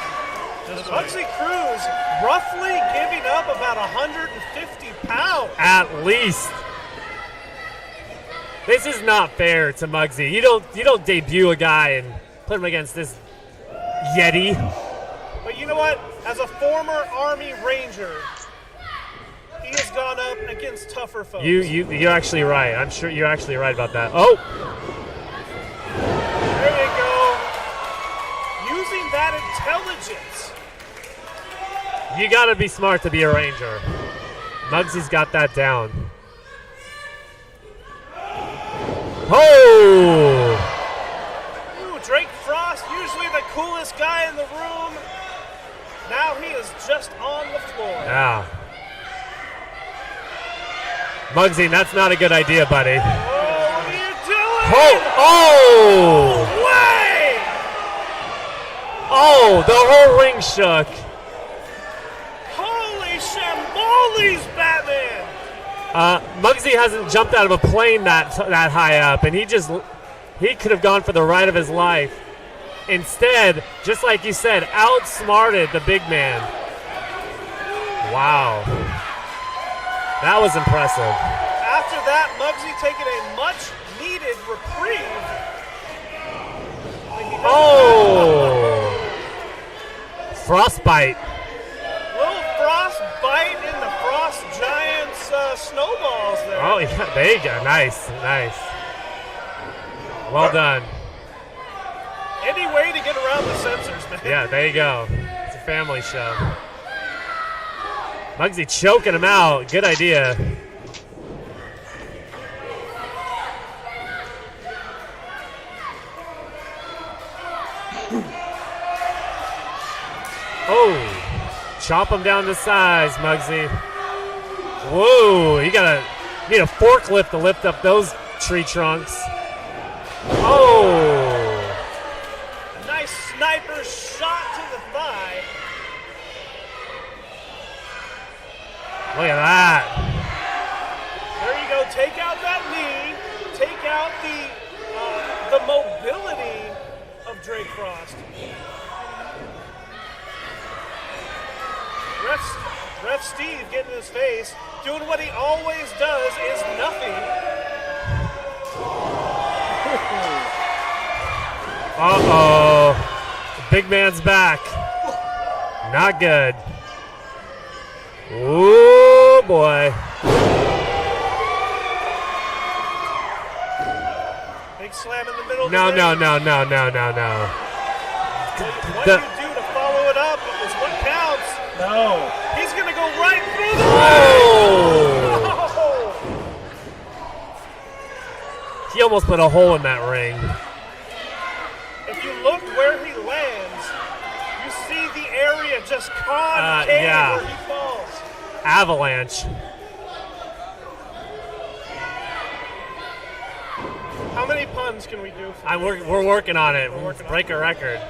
Speaker 1: Muggsy Cruz roughly giving up about 150 pounds.
Speaker 3: At least. This is not fair to Muggsy. You don't debut a guy and put him against this Yeti.
Speaker 1: But you know what? As a former Army Ranger, he has gone up against tougher folks.
Speaker 3: You're actually right. I'm sure you're actually right about that. Oh!
Speaker 1: There you go. Using that intelligence.
Speaker 3: You got to be smart to be a Ranger. Muggsy's got that down. Oh!
Speaker 1: Ooh, Drake Frost, usually the coolest guy in the room. Now he is just on the floor.
Speaker 3: Yeah. Muggsy, that's not a good idea, buddy.
Speaker 1: Oh, what are you doing?
Speaker 3: Oh!
Speaker 1: Way!
Speaker 3: Oh, the whole ring shook.
Speaker 1: Holy shambolis, Batman!
Speaker 3: Muggsy hasn't jumped out of a plane that high up, and he could have gone for the ride of his life. Instead, just like you said, outsmarted the big man. Wow. That was impressive.
Speaker 1: After that, Muggsy taking a much-needed reprieve.
Speaker 3: Oh! Frostbite.
Speaker 1: Little frostbite in the Frost Giants snowballs there.
Speaker 3: Oh, yeah, there you go. Nice. Well done.
Speaker 1: Any way to get around the censors, man.
Speaker 3: Yeah, there you go. It's a family show. Muggsy choking him out. Good idea. Oh, chop him down to size, Muggsy. Whoa, you need a forklift to lift up those tree trunks. Oh.
Speaker 1: Nice sniper shot to the thigh.
Speaker 3: Look at that.
Speaker 1: There you go. Take out that knee. Take out the mobility of Drake Frost. Ref Steve getting in his face, doing what he always does is nothing.
Speaker 3: Uh-oh. The big man's back. Not good. Oh, boy.
Speaker 1: Big slam in the middle.
Speaker 3: No.
Speaker 1: What do you do to follow it up? It's what counts.
Speaker 5: No.
Speaker 1: He's going to go right through the
Speaker 3: Oh! He almost put a hole in that ring.
Speaker 1: If you look where he lands, you see the area just concave
Speaker 3: yeah.
Speaker 1: where he falls.
Speaker 3: Avalanche.
Speaker 1: How many puns can we do?
Speaker 3: We're working on it. We'll break a record.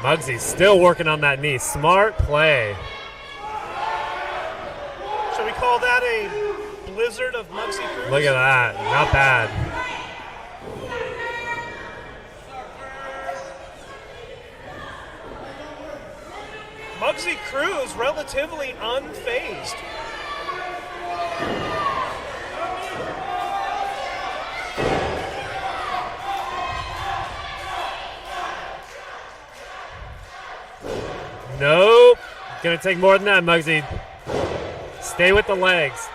Speaker 3: Muggsy's still working on that knee. Smart play.
Speaker 1: Should we call that a blizzard of Muggsy Cruz?
Speaker 3: Look at that. Not bad.
Speaker 1: Muggsy Cruz relatively unfazed.
Speaker 3: Nope. Gonna take more than that, Muggsy. Stay with the legs.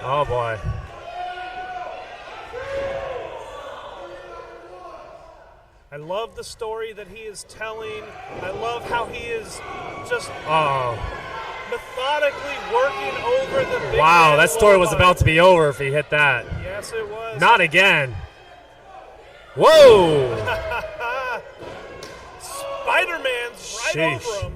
Speaker 3: Oh boy.
Speaker 1: I love the story that he is telling. I love how he is just methodically working over the big
Speaker 3: Wow,
Speaker 1: man
Speaker 3: that story was
Speaker 1: low
Speaker 3: about to be over if he hit that.
Speaker 1: Yes, it was.
Speaker 3: Not again. Whoa!
Speaker 1: Spider-Man's right
Speaker 3: Sheesh.
Speaker 1: over him.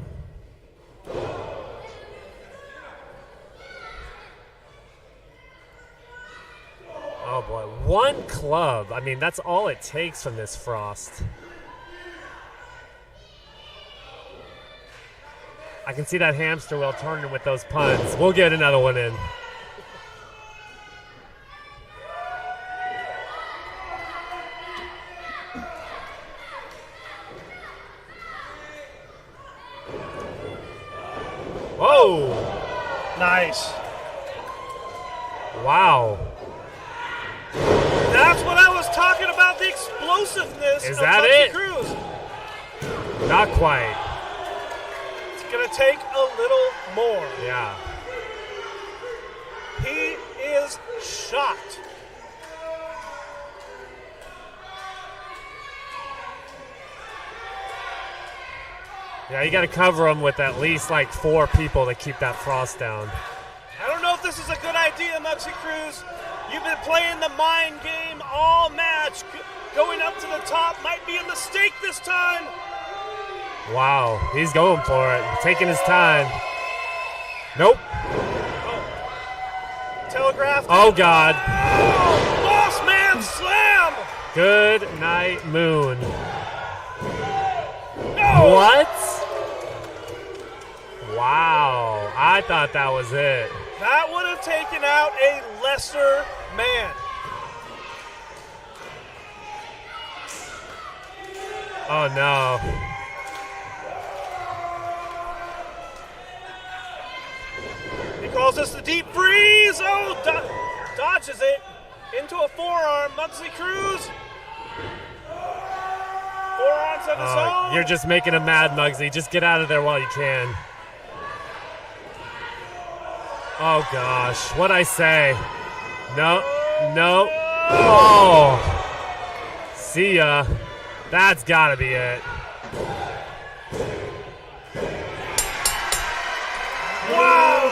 Speaker 3: Oh boy, one club. I mean, that's all it takes from this Frost. I can see that hamster wheel turning with those puns. We'll get another one in. Whoa!
Speaker 1: Nice.
Speaker 3: Wow.
Speaker 1: That's what I was talking about, the explosiveness
Speaker 3: Is
Speaker 1: of
Speaker 3: that
Speaker 1: Muggsy
Speaker 3: it?
Speaker 1: Cruz.
Speaker 3: Not quite.
Speaker 1: It's going to take a little more.
Speaker 3: Yeah.
Speaker 1: He is shot.
Speaker 3: Yeah, you got to cover him with at least like 4 people to keep that Frost down.
Speaker 1: I don't know if this is a good idea, Muggsy Cruz. You've been playing the mind game all match. Going up to the top might be a mistake this time.
Speaker 3: Wow, he's going for it, taking his time. Nope.
Speaker 1: Telegraphed.
Speaker 3: Oh, God.
Speaker 1: Oh, Boss Man Slam.
Speaker 3: Good night, Moon.
Speaker 1: No.
Speaker 3: What? Wow, I thought that was it.
Speaker 1: That would have taken out a lesser man.
Speaker 3: Oh, no.
Speaker 1: He calls this the deep freeze. Oh, dodges it into a forearm. Muggsy Cruz. Forearms of his own.
Speaker 3: You're just making him mad, Muggsy. Just get out of there while you can. Oh, gosh. What'd I say? No. No. Oh. See ya. That's got to be it.
Speaker 1: Wow.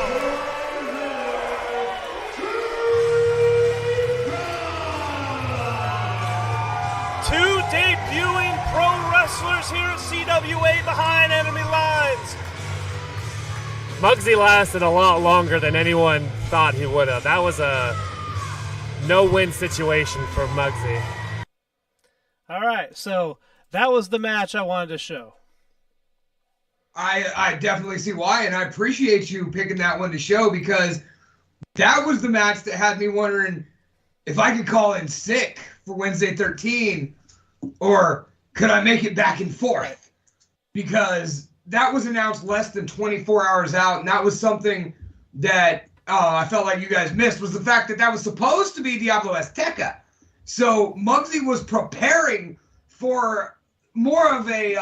Speaker 1: Two debuting pro wrestlers here at CWA behind enemy lines.
Speaker 3: Muggsy lasted a lot longer than anyone thought he would have. That was a no-win situation for Muggsy.
Speaker 1: All right, so that was the match I wanted to show.
Speaker 2: I definitely see why, and I appreciate you picking that one to show, because that was the match that had me wondering if I could call in sick for Wednesday 13, or could I make it back and forth? Because that was announced less than 24 hours out, and that was something that I felt like you guys missed, was the fact that that was supposed to be Diablo Azteca. So Muggsy was preparing for more of a,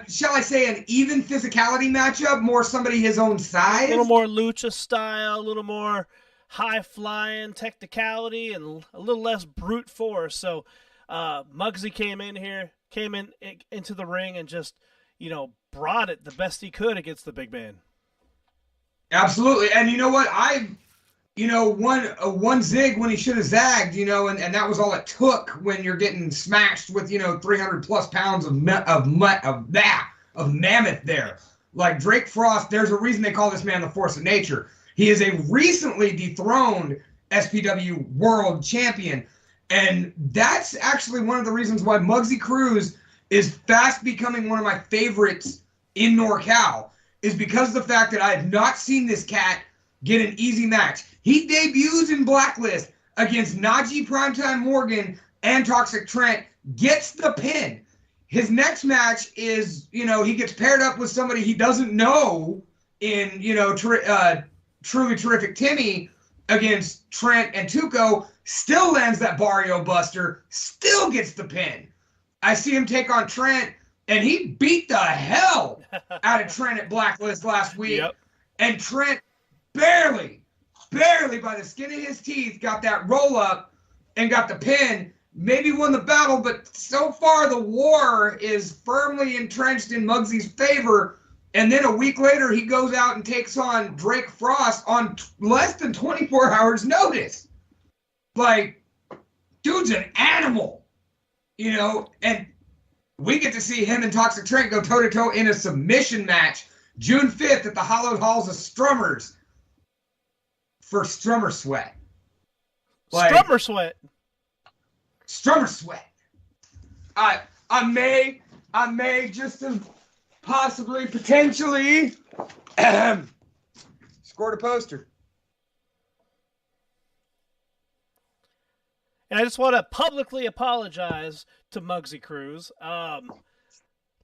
Speaker 2: shall I say, an even physicality matchup, more somebody his own size.
Speaker 1: A little more lucha style, a little more high-flying technicality, and a little less brute force. So Muggsy came into the ring and just, brought it the best he could against the big man.
Speaker 2: Absolutely. And you know what? One zig when he should have zagged, and that was all it took when you're getting smashed with, 300 plus pounds of mammoth there. Like Drake Frost, there's a reason they call this man the force of nature. He is a recently dethroned SPW world champion. And that's actually one of the reasons why Muggsy Cruz is fast becoming one of my favorites in NorCal, is because of the fact that I have not seen this cat get an easy match. He debuts in Blacklist against Najee Primetime Morgan and Toxic Trent, gets the pin. His next match is, he gets paired up with somebody he doesn't know in, Truly Terrific Timmy against Trent and Tuco, still lands that Barrio Buster, still gets the pin. I see him take on Trent, and he beat the hell out of Trent at Blacklist last week.
Speaker 1: Yep.
Speaker 2: And Trent barely by the skin of his teeth got that roll up and got the pin. Maybe won the battle, but so far the war is firmly entrenched in Muggsy's favor. And then a week later, he goes out and takes on Drake Frost on less than 24 hours notice. Like, dude's an animal, and we get to see him and Toxic Trent go toe-to-toe in a submission match June 5th at the Hallowed Halls of Strummers for Strummer Sweat.
Speaker 1: Strummer Sweat.
Speaker 2: Strummer Sweat. I may just have possibly, potentially scored a poster.
Speaker 1: And I just want to publicly apologize to Muggsy Cruz.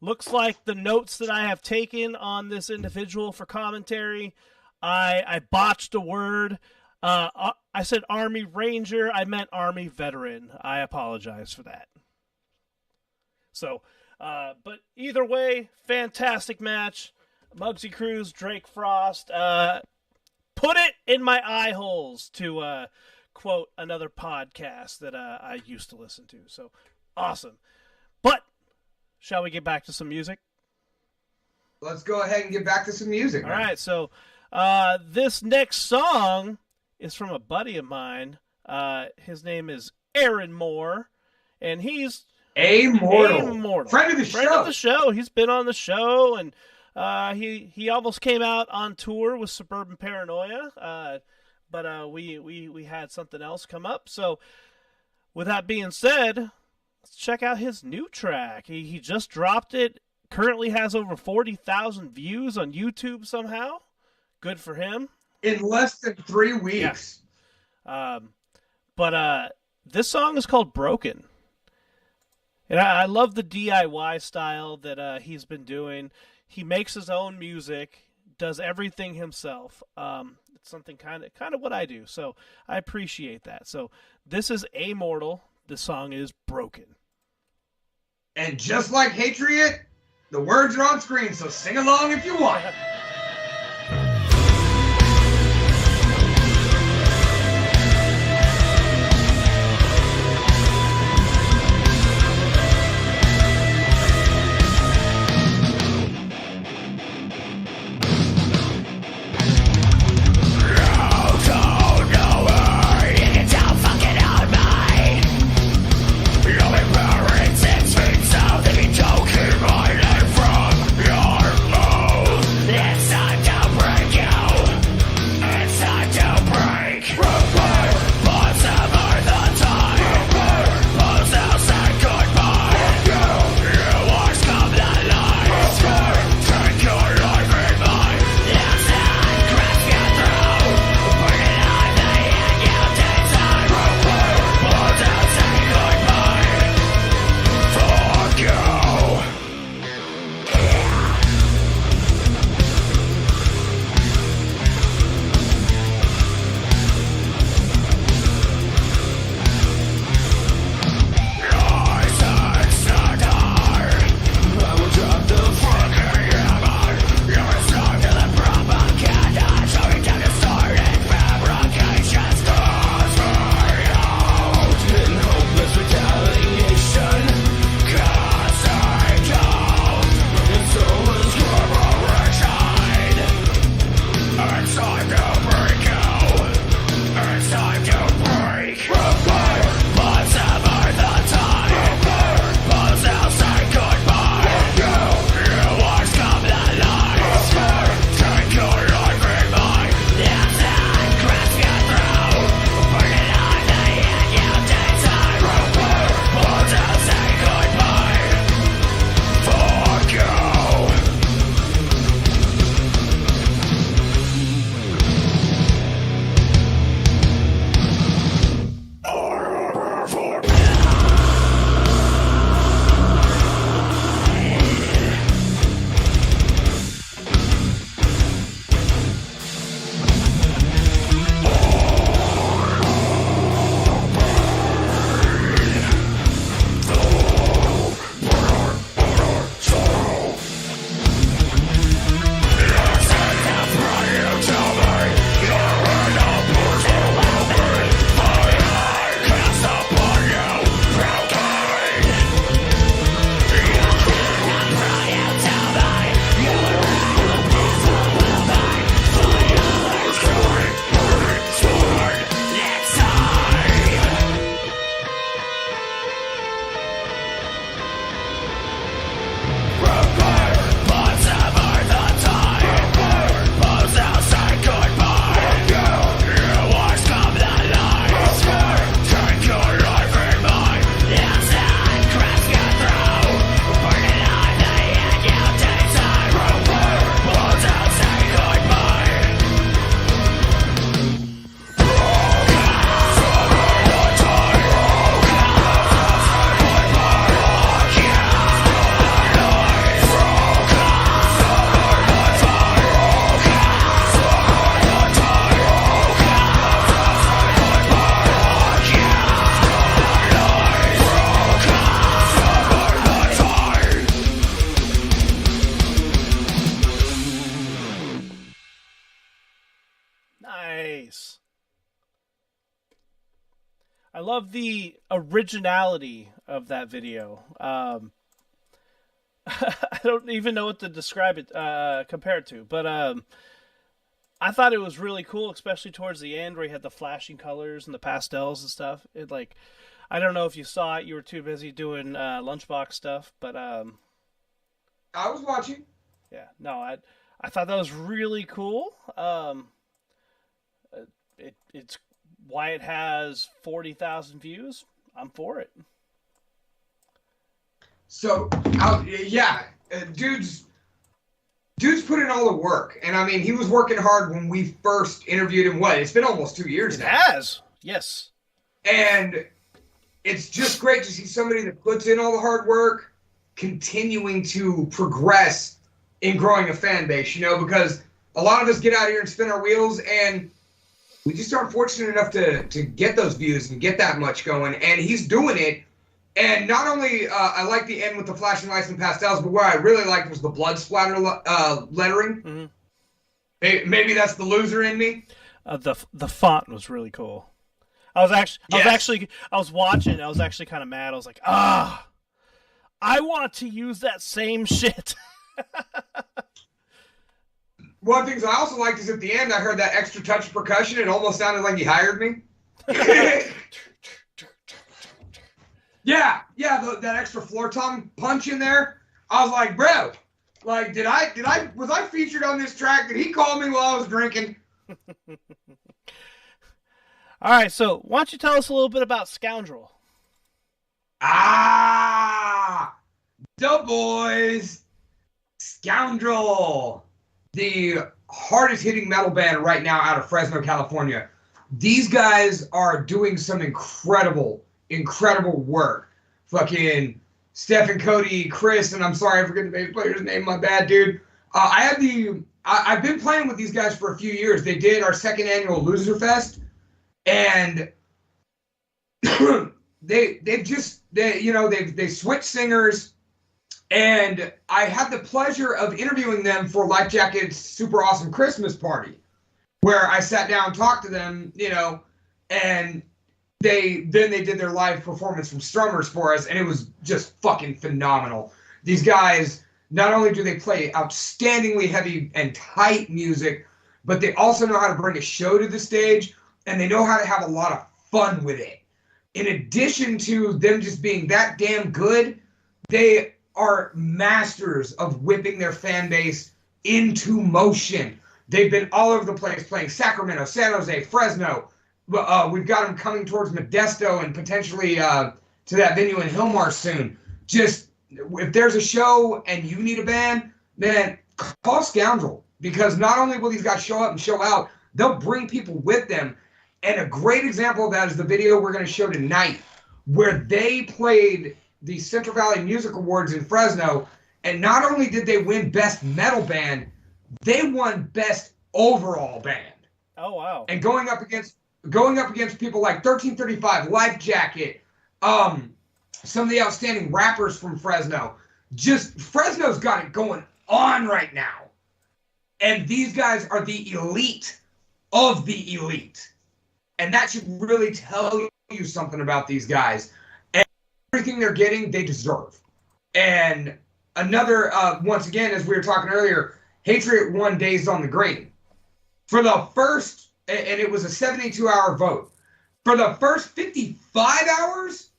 Speaker 1: Looks like the notes that I have taken on this individual for commentary, I botched a word. I said Army Ranger. I meant Army Veteran. I apologize for that. So, but either way, fantastic match. Muggsy Cruz, Drake Frost. Put it in my eye holes, to quote another podcast that I used to listen to. So, awesome. But, shall we get back to some music?
Speaker 2: Let's go ahead and get back to some music.
Speaker 1: All right, so this next song is from a buddy of mine. His name is Aaron Moore, and he's
Speaker 2: Immortal. Friend of the show.
Speaker 1: Friend of the show. He's been on the show, and he almost came out on tour with Suburban Paranoia, but we had something else come up. So, with that being said, let's check out his new track. He just dropped it. Currently has over 40,000 views on YouTube somehow. Good for him.
Speaker 2: In less than 3 weeks.
Speaker 1: Yeah. But this song is called Broken. And I love the DIY style that he's been doing. He makes his own music, does everything himself. It's something kind of what I do. So I appreciate that. So this is Immortal. The song is Broken.
Speaker 2: And just like Hatriot, the words are on screen, so sing along if you want.
Speaker 6: Yeah.
Speaker 1: I love the originality of that video. I don't even know what to describe it, compare it to, but I thought it was really cool, especially towards the end where he had the flashing colors and the pastels and stuff. It like, I don't know if you saw it. You were too busy doing lunchbox stuff, but
Speaker 2: I was watching.
Speaker 1: yeah, no, I thought that was really cool. It's why it has 40,000 views. I'm for it.
Speaker 2: So, dude's put in all the work, and I mean, he was working hard when we first interviewed him. It's been almost 2 years now.
Speaker 1: It has, yes.
Speaker 2: And it's just great to see somebody that puts in all the hard work, continuing to progress in growing a fan base. Because a lot of us get out here and spin our wheels, and we just aren't fortunate enough to get those views and get that much going. And he's doing it. And not only I like the end with the flashing lights and pastels, but what I really liked was the blood splatter lettering.
Speaker 1: Mm-hmm.
Speaker 2: Maybe that's the loser in me.
Speaker 1: The font was really cool. I was watching. I was actually kind of mad. I was like, I want to use that same shit.
Speaker 2: One of the things I also liked is at the end, I heard that extra touch of percussion. It almost sounded like he hired me. Yeah, that extra floor tom punch in there. I was like, bro, like, was I featured on this track? Did he call me while I was drinking?
Speaker 1: All right, so why don't you tell us a little bit about Scoundrel?
Speaker 2: The boys, Scoundrel, the hardest hitting metal band right now out of Fresno, California. These guys are doing some incredible work. Fucking Steph, Cody, Chris, and I'm sorry I forget the bass player's name. My bad, dude. I've been playing with these guys for a few years. They did our second annual Loser Fest, and they switched singers, and I had the pleasure of interviewing them for Life Jacket's super awesome Christmas party, where I sat down and talked to them, and they did their live performance from Strummers for us, and it was just fucking phenomenal. These guys, not only do they play outstandingly heavy and tight music, but they also know how to bring a show to the stage, and they know how to have a lot of fun with it. In addition to them just being that damn good, they are masters of whipping their fan base into motion. They've been all over the place playing Sacramento, San Jose, Fresno. We've got them coming towards Modesto and potentially to that venue in Hilmar soon. Just, if there's a show and you need a band, then call Scoundrel. Because not only will these guys show up and show out, they'll bring people with them. And a great example of that is the video we're going to show tonight, where they played the Central Valley Music Awards in Fresno. And not only did they win Best Metal Band, they won Best Overall Band.
Speaker 1: Oh, wow.
Speaker 2: And going up against people like 1335, Life Jacket, some of the outstanding rappers from Fresno. Just, Fresno's got it going on right now. And these guys are the elite of the elite. And that should really tell you something about these guys. And everything they're getting, they deserve. And another, once again, as we were talking earlier, Hatred won Dazed on the Green. For the first, and it was a 72-hour vote. For the first 55 hours,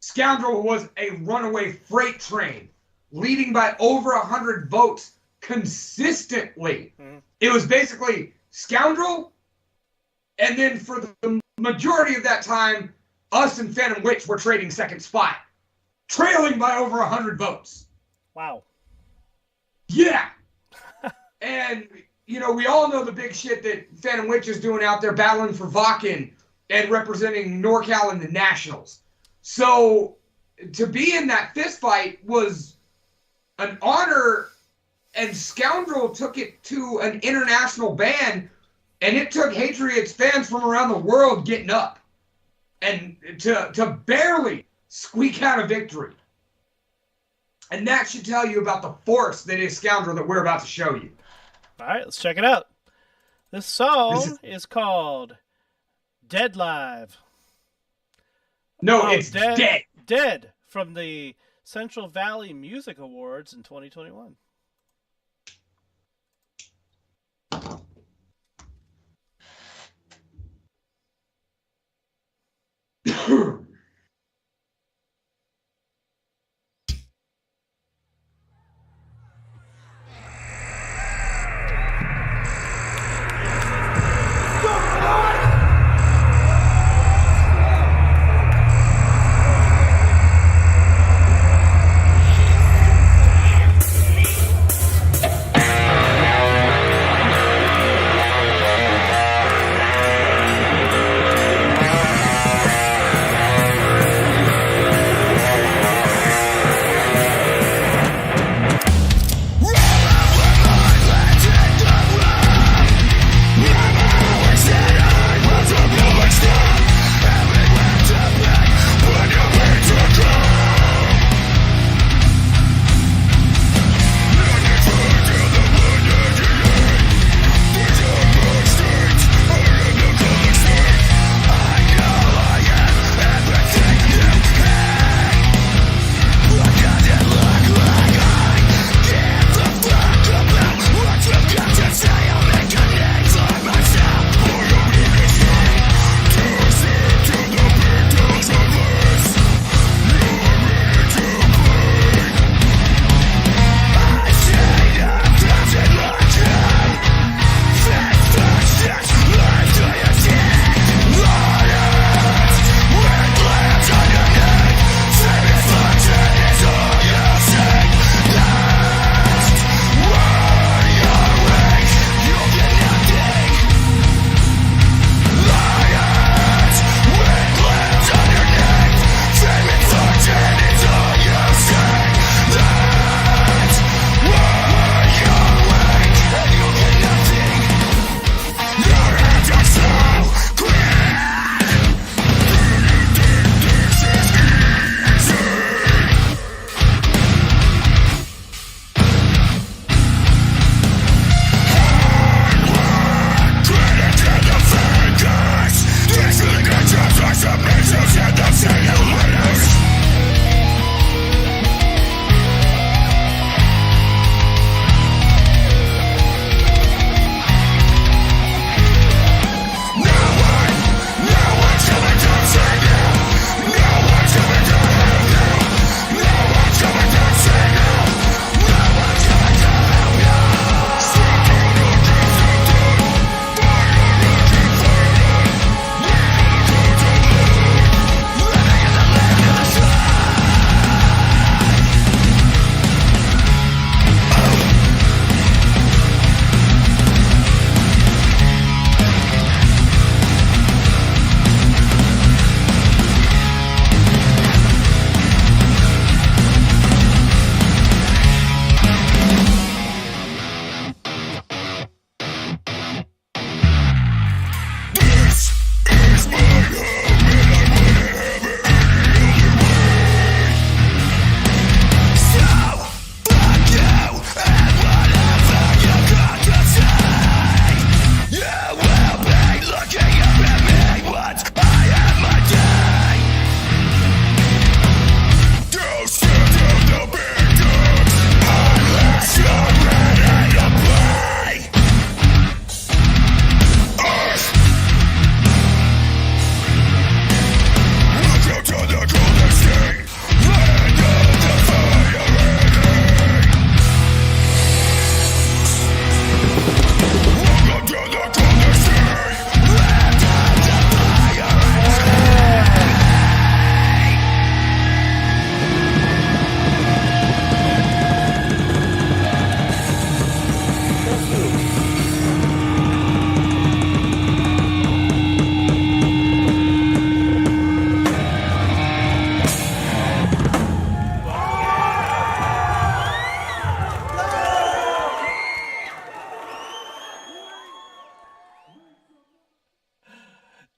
Speaker 2: Scoundrel was a runaway freight train, leading by over 100 votes consistently. Mm-hmm. It was basically Scoundrel, and then for the majority of that time, us and Phantom Witch were trading second spot, trailing by over 100 votes.
Speaker 1: Wow.
Speaker 2: Yeah. And, you know, we all know the big shit that Phantom Witch is doing out there battling for Vakken and representing NorCal in the Nationals. So to be in that fist fight was an honor, and Scoundrel took it to an international band, and it took Hatriot's fans from around the world getting up and to barely squeak out a victory. And that should tell you about the force that is Scoundrel that we're about to show you.
Speaker 1: All right, let's check it out. This song is called Dead Live.
Speaker 2: No,
Speaker 1: Oh,
Speaker 2: it's dead.
Speaker 1: Dead from the Central Valley Music Awards in 2021.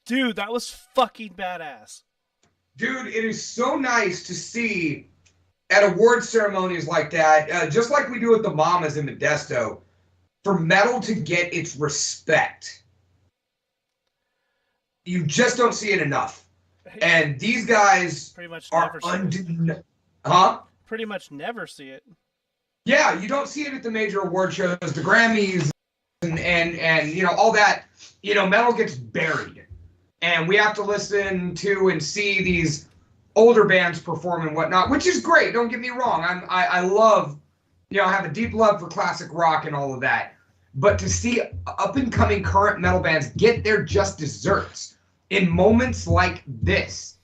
Speaker 1: Dude, that was fucking badass.
Speaker 2: Dude, it is so nice to see at award ceremonies like that, just like we do with the Mamas in Modesto, for metal to get its respect. You just don't see it enough. And these guys
Speaker 1: Pretty much
Speaker 2: are
Speaker 1: never see it.
Speaker 2: undeniable. Huh?
Speaker 1: Pretty much never see it.
Speaker 2: Yeah, you don't see it at the major award shows, the Grammys, and you know, all that. You know, metal gets buried. And we have to listen to and see these older bands perform and whatnot, which is great. Don't get me wrong. I love, you know, I have a deep love for classic rock and all of that. But to see up-and-coming current metal bands get their just desserts in moments like this,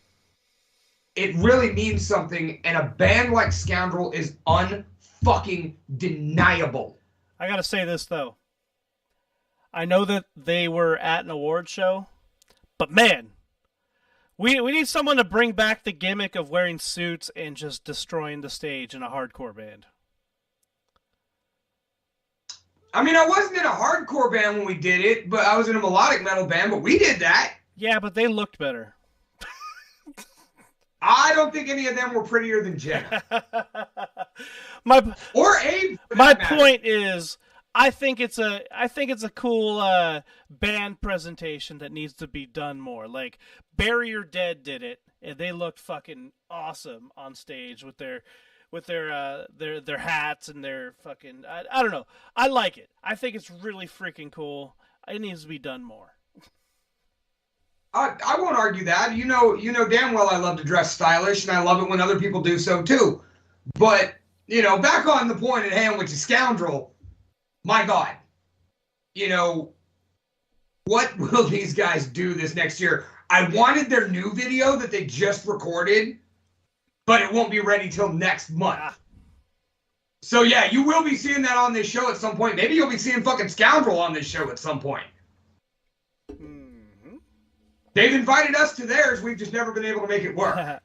Speaker 2: it really means something. And a band like Scoundrel is unfucking deniable.
Speaker 1: I gotta say this though. I know that they were at an award show, but man, we need someone to bring back the gimmick of wearing suits and just destroying the stage in a hardcore band.
Speaker 2: I mean, I wasn't in a hardcore band when we did it, but I was in a melodic metal band, but we did that.
Speaker 1: Yeah, but they looked better.
Speaker 2: I don't think any of them were prettier than Jenna. Or Abe.
Speaker 1: My point is, I think it's a cool band presentation that needs to be done more. Like Bury Your Dead did it, and they looked fucking awesome on stage with their hats and their fucking I don't know. I like it. I think it's really freaking cool. It needs to be done more.
Speaker 2: I won't argue that. You know damn well I love to dress stylish, and I love it when other people do so too. But, you know, back on the point at hand, which is Scoundrel, my God, you know, what will these guys do this next year? I wanted their new video that they just recorded, but it won't be ready till next month. So, yeah, you will be seeing that on this show at some point. Maybe you'll be seeing fucking Scoundrel on this show at some point. They've invited us to theirs. We've just never been able to make it work.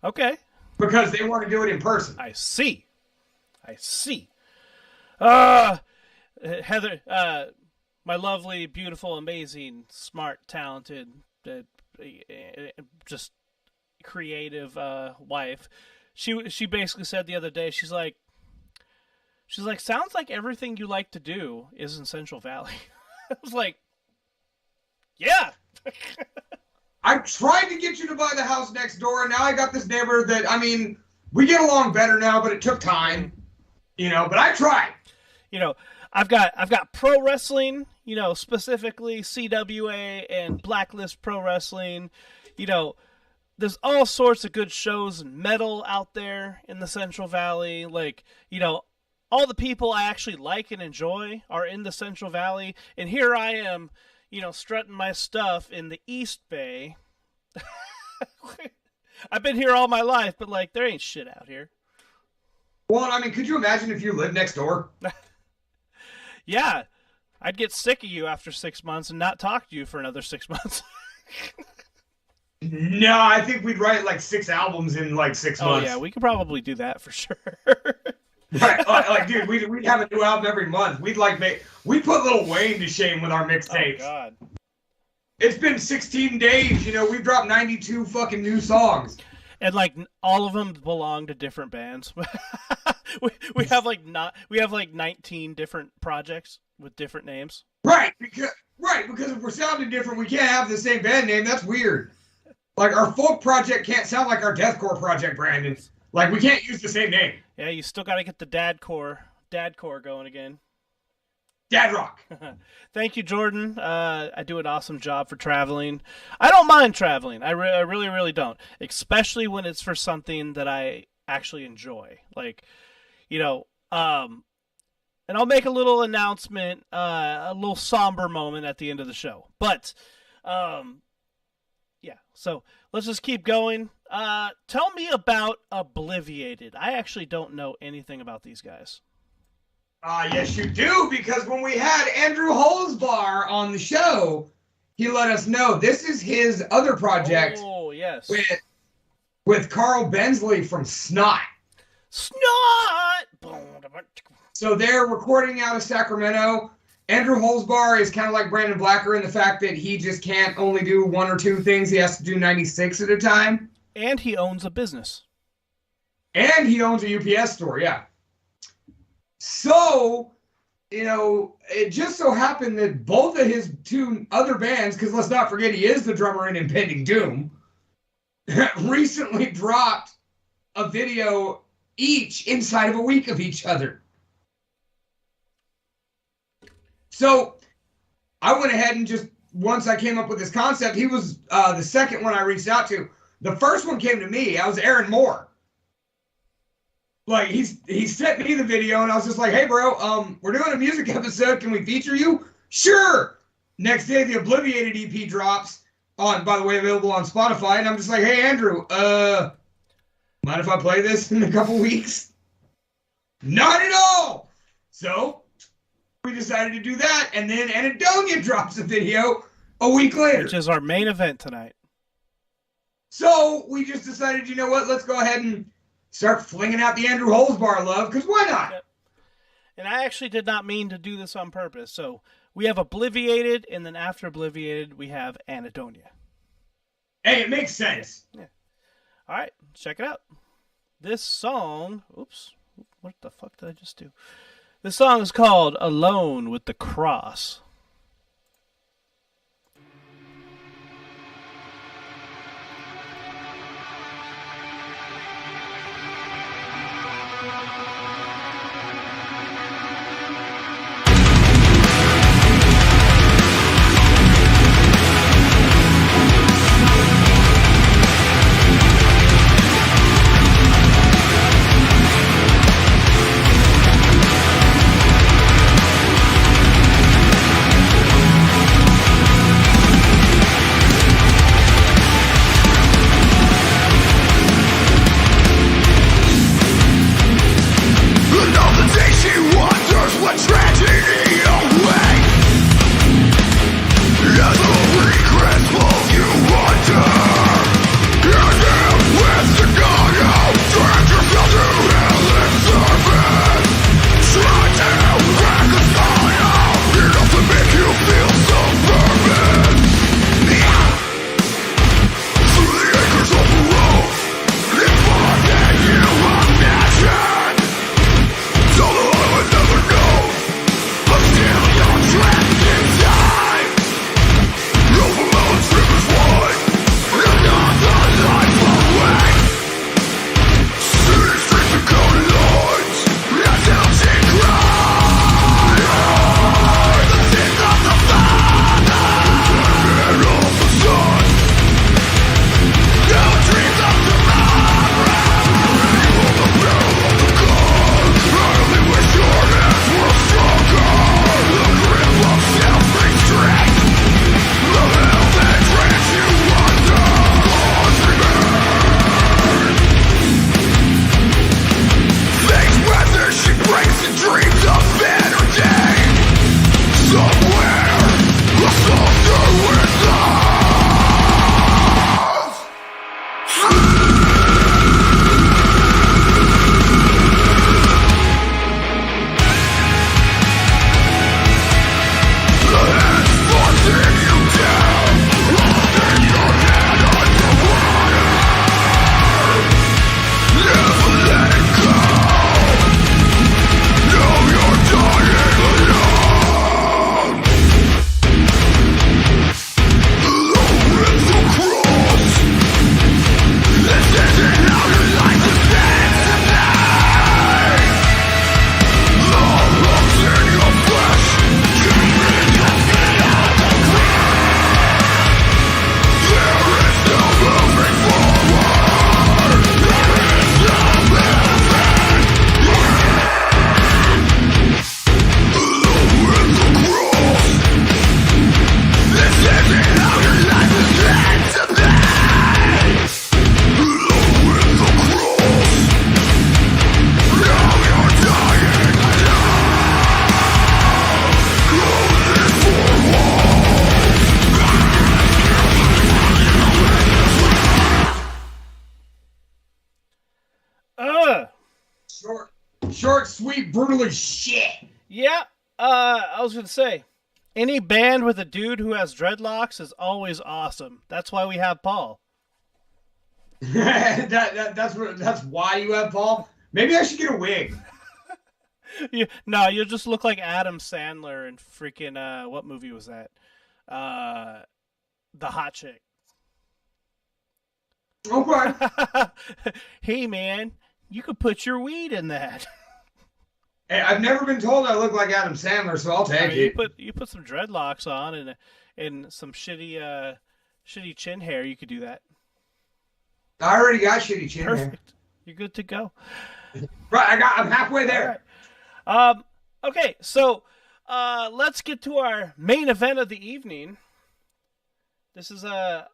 Speaker 1: Okay.
Speaker 2: Because they want to do it in person.
Speaker 1: I see. Heather, my lovely, beautiful, amazing, smart, talented, just creative wife, she basically said the other day, she's like, sounds like everything you like to do is in Central Valley. I was like, yeah.
Speaker 2: I tried to get you to buy the house next door, and now I got this neighbor that, I mean, we get along better now, but it took time, you know, but I tried.
Speaker 1: You know, I've got pro wrestling, you know, specifically CWA and Blacklist Pro Wrestling. You know, there's all sorts of good shows and metal out there in the Central Valley. Like, you know, all the people I actually like and enjoy are in the Central Valley, and here I am, you know, strutting my stuff in the East Bay. I've been here all my life, but, like, there ain't shit out here.
Speaker 2: Well, I mean, could you imagine if you lived next door?
Speaker 1: Yeah. I'd get sick of you after 6 months and not talk to you for another 6 months.
Speaker 2: No, I think we'd write, like, 6 albums in, like, 6 months.
Speaker 1: Oh, yeah, we could probably do that for sure.
Speaker 2: Right, like, dude, we'd have a new album every month. We'd put Lil Wayne to shame with our mixtapes.
Speaker 1: Oh, God.
Speaker 2: It's been 16 days, you know, we've dropped 92 fucking new songs.
Speaker 1: And, like, all of them belong to different bands. we have 19 different projects with different names.
Speaker 2: Right, because if we're sounding different, we can't have the same band name. That's weird. Like, our folk project can't sound like our deathcore project, Brandon. Like, we can't use the same name.
Speaker 1: Yeah, you still got to get the dadcore going again.
Speaker 2: Dad rock.
Speaker 1: Thank you, Jordan. I do an awesome job for traveling. I don't mind traveling. I really, really don't. Especially when it's for something that I actually enjoy. Like, you know, and I'll make a little announcement, a little somber moment at the end of the show. But, yeah, so let's just keep going. Tell me about Obliviated. I actually don't know anything about these guys.
Speaker 2: Yes, you do, because when we had Andrew Holzbar on the show, he let us know this is his other project.
Speaker 1: Oh, yes.
Speaker 2: With Carl Bensley from Snot.
Speaker 1: Snot!
Speaker 2: So they're recording out of Sacramento. Andrew Holzbar is kind of like Brandon Blacker in the fact that he just can't only do 1 or 2 things. He has to do 96 at a time.
Speaker 1: And he owns a business.
Speaker 2: And he owns a UPS store, yeah. So, you know, it just so happened that both of his 2 other bands, because let's not forget he is the drummer in Impending Doom, recently dropped a video each inside of a week of each other. So I went ahead and just, once I came up with this concept, he was the second one I reached out to. The first one came to me. I was Aaron Moore. Like, he sent me the video, and I was just like, hey, bro, we're doing a music episode. Can we feature you? Sure. Next day, the Obliviated EP drops, by the way, available on Spotify. And I'm just like, hey, Andrew, mind if I play this in a couple weeks? Not at all. So we decided to do that. And then Anadonia drops a video a week later.
Speaker 1: Which is our main event tonight.
Speaker 2: So we just decided, you know what? Let's go ahead and start flinging out the Andrew Holzbar love, because why not?
Speaker 1: Yep. And I actually did not mean to do this on purpose. So we have Obliviated, and then after Obliviated, we have Anadonia.
Speaker 2: Hey, it makes sense.
Speaker 1: Yeah. All right, check it out. This song, oops, what the fuck did I just do? This song is called Alone with the Cross.
Speaker 2: Short, sweet, brutal as shit.
Speaker 1: Yeah, I was going to say, any band with a dude who has dreadlocks is always awesome. That's why we have Paul.
Speaker 2: That's why you have Paul. Maybe I should get a wig.
Speaker 1: No, you'll just look like Adam Sandler in freaking what movie was that? The Hot Chick.
Speaker 2: Okay.
Speaker 1: Hey, man, you could put your weed in that.
Speaker 2: Hey, I've never been told I look like Adam Sandler, so I'll take
Speaker 1: I mean,
Speaker 2: it.
Speaker 1: you put some dreadlocks on and some shitty chin hair. You could do that.
Speaker 2: I already got shitty chin hair.
Speaker 1: Perfect. You're good to go.
Speaker 2: Right, I'm halfway there.
Speaker 1: All right. Okay, so let's get to our main event of the evening. This is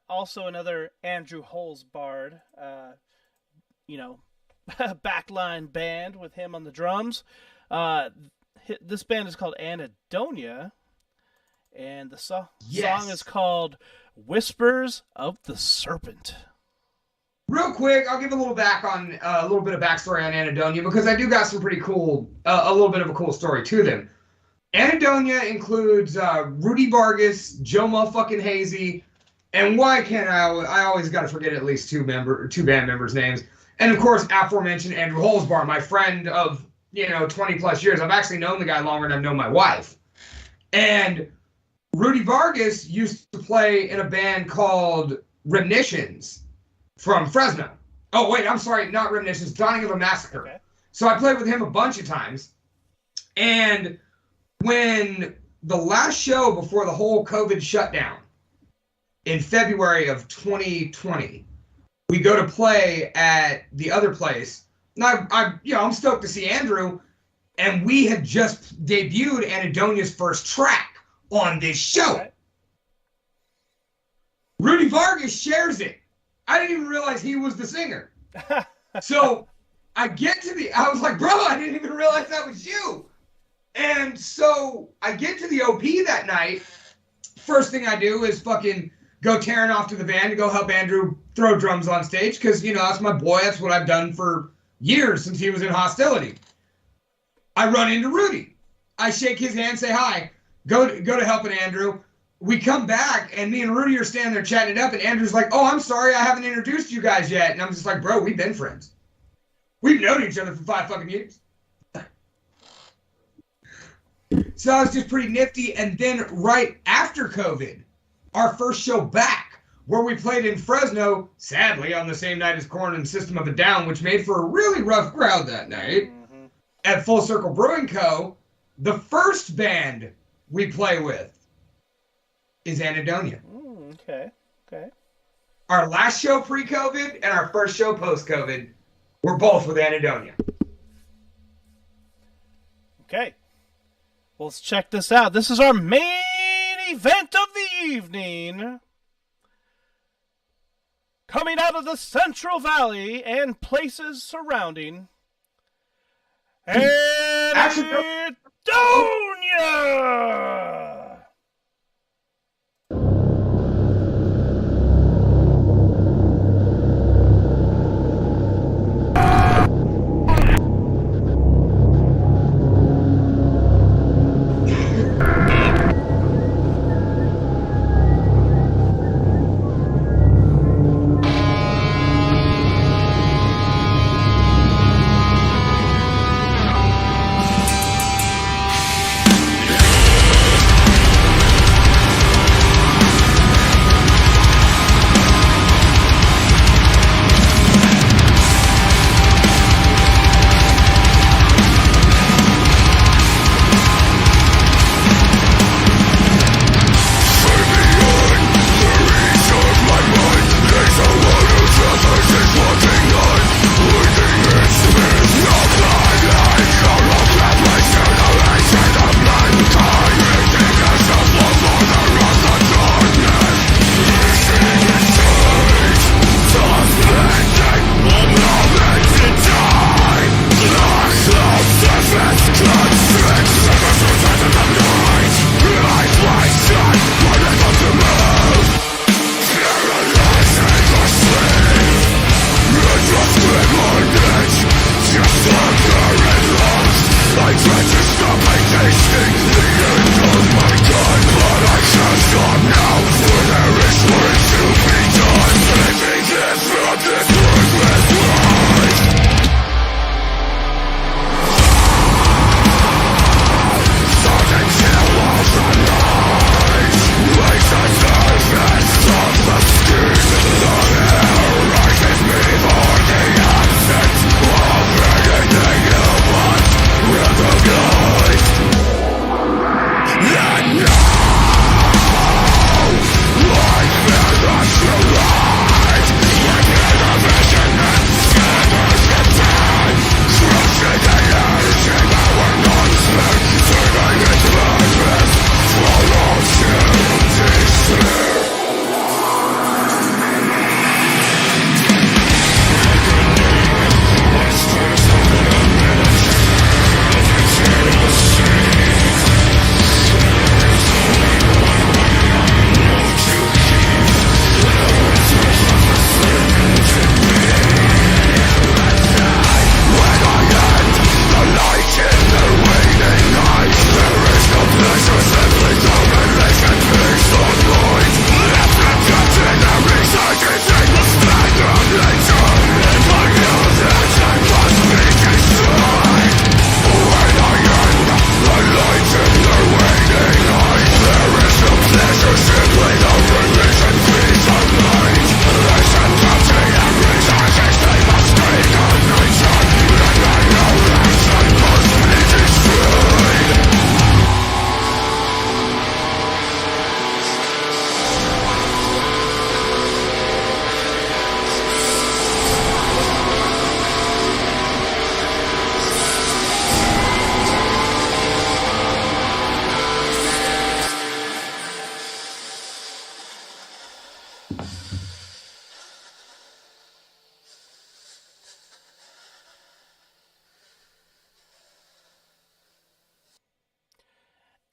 Speaker 1: also another Andrew Holzbard, backline band with him on the drums. This band is called Anadonia, and the song is called Whispers of the Serpent.
Speaker 2: Real quick, I'll give a little bit of backstory on Anadonia because I do got some pretty cool, a little bit of a cool story to them. Anadonia includes Rudy Vargas, Joe motherfucking Hazy, and why can't I always got to forget at least two band members' names, and of course aforementioned Andrew Holzbar, my friend of 20 plus years. I've actually known the guy longer than I've known my wife, and Rudy Vargas used to play in a band called Remnitions from Fresno. Oh wait, I'm sorry, not Remnitions, Dawning of a Massacre. Okay. So I played with him a bunch of times, and when the last show before the whole COVID shutdown in February of 2020, we go to play at the other place. And I'm stoked to see Andrew, and we had just debuted Anadonia's first track on this show. Right. Rudy Vargas shares it. I didn't even realize he was the singer. So I was like, bro, I didn't even realize that was you. And so I get to the OP that night. First thing I do is fucking go tearing off to the van to go help Andrew throw drums on stage because, that's my boy. That's what I've done for years since he was in Hostility. I run into Rudy. I shake his hand, say hi, go to helping Andrew. We come back, and me and Rudy are standing there chatting it up, and Andrew's like, oh, I'm sorry, I haven't introduced you guys yet. And I'm just like, bro, we've been friends. We've known each other for 5 fucking years. So I was just pretty nifty. And then right after COVID, our first show back, where we played in Fresno, sadly, on the same night as Korn and System of a Down, which made for a really rough crowd that night, at Full Circle Brewing Co., the first band we play with is Anadonia.
Speaker 1: Okay.
Speaker 2: Our last show pre-COVID and our first show post-COVID were both with Anadonia.
Speaker 1: Okay. Well, let's check this out. This is our main event of the evening. Coming out of the Central Valley and places surrounding Anadonia!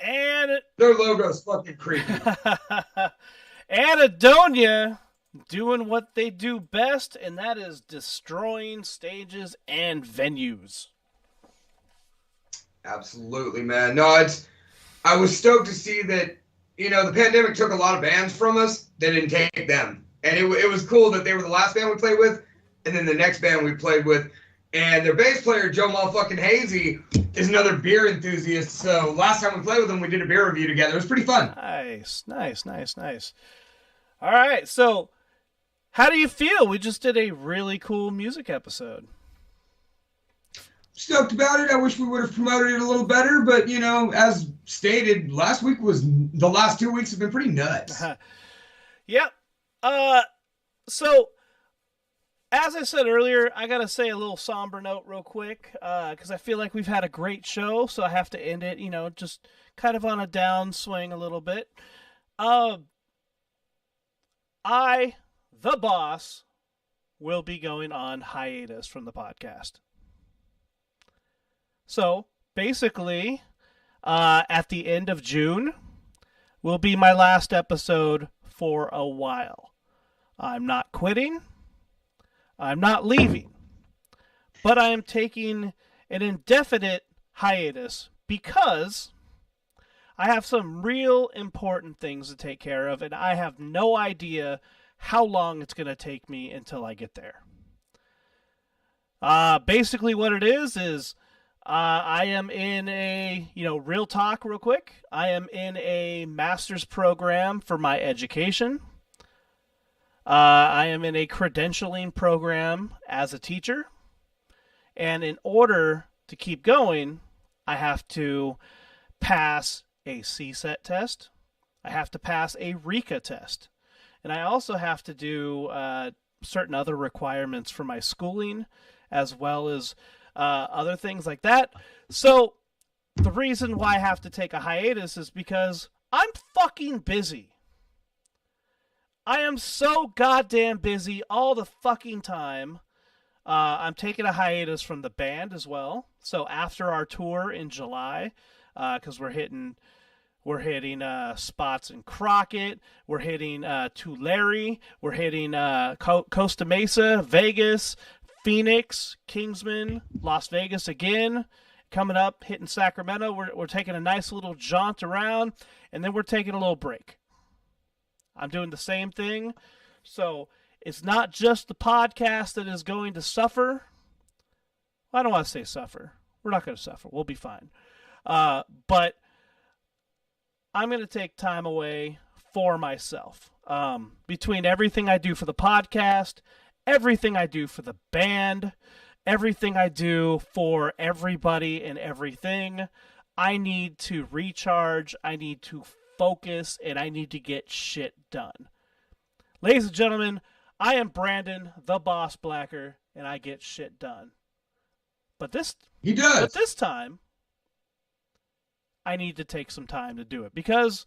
Speaker 1: And
Speaker 2: Their logo's fucking creepy.
Speaker 1: Adonia doing what they do best, and that is destroying stages and venues.
Speaker 2: Absolutely, man. No, I was stoked to see that, the pandemic took a lot of bands from us. They didn't take them. And it was cool that they were the last band we played with, and then the next band we played with. And their bass player, Joe motherfucking Hazy, is another beer enthusiast. So last time we played with him, we did a beer review together. It was pretty fun.
Speaker 1: Nice. All right, so how do you feel? We just did a really cool music episode.
Speaker 2: Stoked about it. I wish we would have promoted it a little better, but as stated, last 2 weeks have been pretty nuts.
Speaker 1: Yep. So as I said earlier, I gotta say a little somber note real quick, because I feel like we've had a great show, so I have to end it, just kind of on a downswing a little bit. I, the boss, will be going on hiatus from the podcast. So, basically, at the end of June will be my last episode for a while. I'm not quitting. I'm not leaving. But I am taking an indefinite hiatus because I have some real important things to take care of, and I have no idea how long it's going to take me until I get there. Basically what it is I am in a, real talk real quick. I am in a master's program for my education. I am in a credentialing program as a teacher. And in order to keep going, I have to pass a CSET test. I have to pass a RECA test. And I also have to do certain other requirements for my schooling, as well as other things like that. So the reason why I have to take a hiatus is because I'm fucking busy. I am so goddamn busy all the fucking time. I'm taking a hiatus from the band as well. So after our tour in July, because we're hitting spots in Crockett, we're hitting Tulare, we're hitting Costa Mesa, Vegas, Phoenix, Kingsman, Las Vegas again. Coming up, hitting Sacramento. We're taking a nice little jaunt around, and then we're taking a little break. I'm doing the same thing. So it's not just the podcast that is going to suffer. I don't want to say suffer. We're not going to suffer. We'll be fine. But I'm going to take time away for myself. Between everything I do for the podcast, everything I do for the band, everything I do for everybody and everything, I need to recharge, I need to focus, and I need to get shit done. Ladies and gentlemen, I am Brandon, the Boss Blacker, and I get shit done. But this time, I need to take some time to do it because,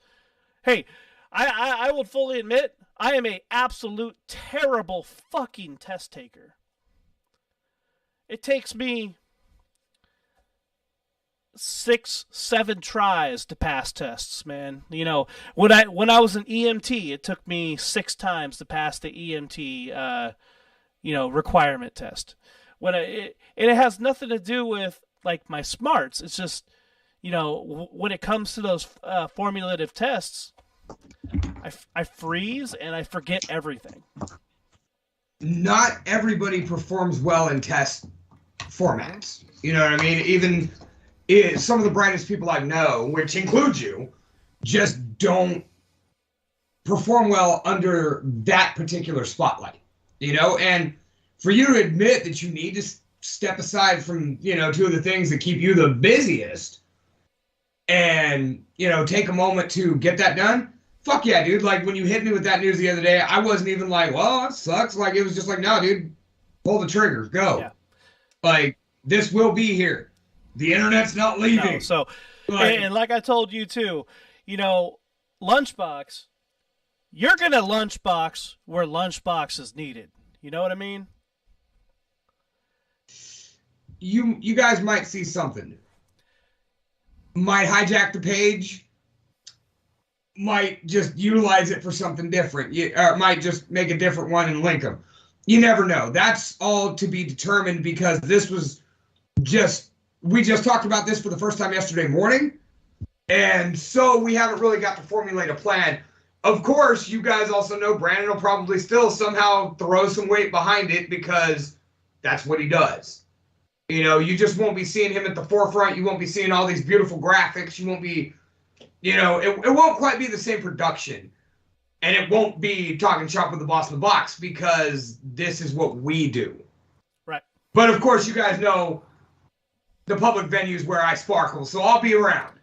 Speaker 1: hey, I will fully admit I am a absolute terrible fucking test taker. It takes me 6-7 tries to pass tests, man. When I was an EMT, it took me 6 times to pass the EMT requirement test. It has nothing to do with like my smarts. It's just when it comes to those formulative tests, I freeze and I forget everything.
Speaker 2: Not everybody performs well in test formats. You know what I mean? Even some of the brightest people I know, which includes you, just don't perform well under that particular spotlight. And for you to admit that you need to step aside from, 2 of the things that keep you the busiest and, take a moment to get that done. Fuck yeah, dude. Like, when you hit me with that news the other day, I wasn't even like, well, that sucks. Like, it was just like, no, dude, pull the trigger, go. Yeah. Like, this will be here. The internet's not leaving.
Speaker 1: No, so, and like I told you too, Lunchbox, you're going to Lunchbox where Lunchbox is needed. You know what I mean?
Speaker 2: You guys might see something. Might hijack the page. might just utilize it for something different. Might just make a different one and link them. You never know. That's all to be determined because this was we just talked about this for the first time yesterday morning. And so we haven't really got to formulate a plan. Of course, you guys also know Brandon will probably still somehow throw some weight behind it because that's what he does. You know, you just won't be seeing him at the forefront. You won't be seeing all these beautiful graphics. You won't be, it won't quite be the same production. And it won't be talking shop with the boss in the box because this is what we do.
Speaker 1: Right.
Speaker 2: But of course, you guys know the public venues where I sparkle, so I'll be around.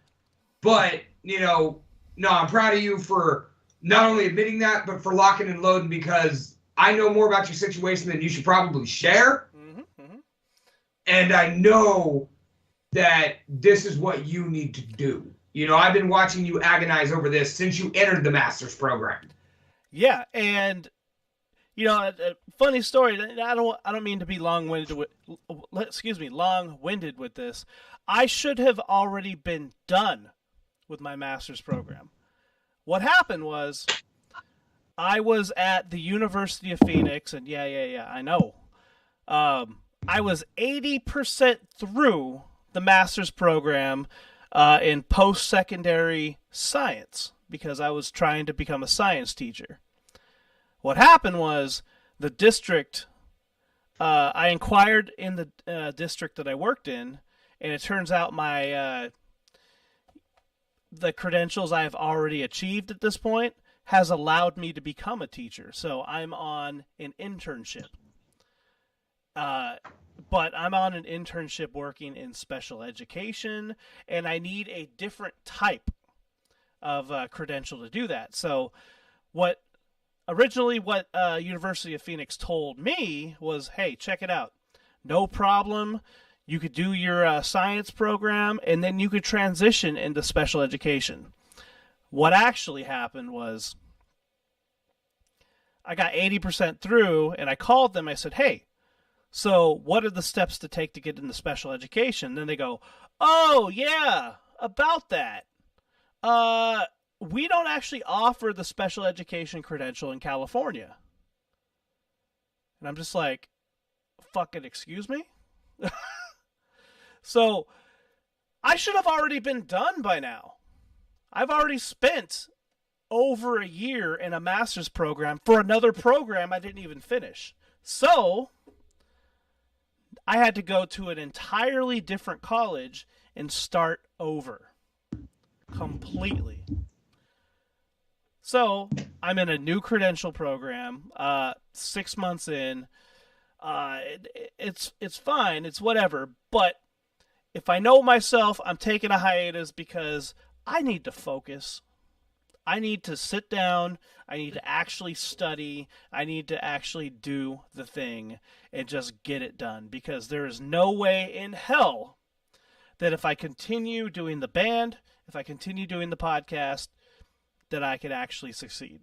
Speaker 2: But, no, I'm proud of you for not only admitting that, but for locking and loading because I know more about your situation than you should probably share. And I know that this is what you need to do. I've been watching you agonize over this since you entered the master's program.
Speaker 1: Yeah, and a funny story. I don't mean to be long-winded with this. I should have already been done with my master's program. What happened was I was at the University of Phoenix, and I know. I was 80% through the master's program in post-secondary science because I was trying to become a science teacher. What happened was the district, I inquired in the district that I worked in, and it turns out the credentials I have already achieved at this point has allowed me to become a teacher. So I'm on an internship. But I'm on an internship working in special education, and I need a different type of credential to do that. So what University of Phoenix told me was, hey, check it out. No problem. You could do your science program, and then you could transition into special education. What actually happened was I got 80% through, and I called them. I said, hey, so what are the steps to take to get into special education? Then they go, oh, yeah, about that. We don't actually offer the special education credential in California. And I'm just like, fucking excuse me? So I should have already been done by now. I've already spent over a year in a master's program for another program I didn't even finish. So I had to go to an entirely different college and start over completely. So I'm in a new credential program, 6 months in. It's fine, it's whatever. But if I know myself, I'm taking a hiatus because I need to focus. I need to sit down. I need to actually study. I need to actually do the thing and just get it done. Because there is no way in hell that if I continue doing the band, if I continue doing the podcast, that I could actually succeed.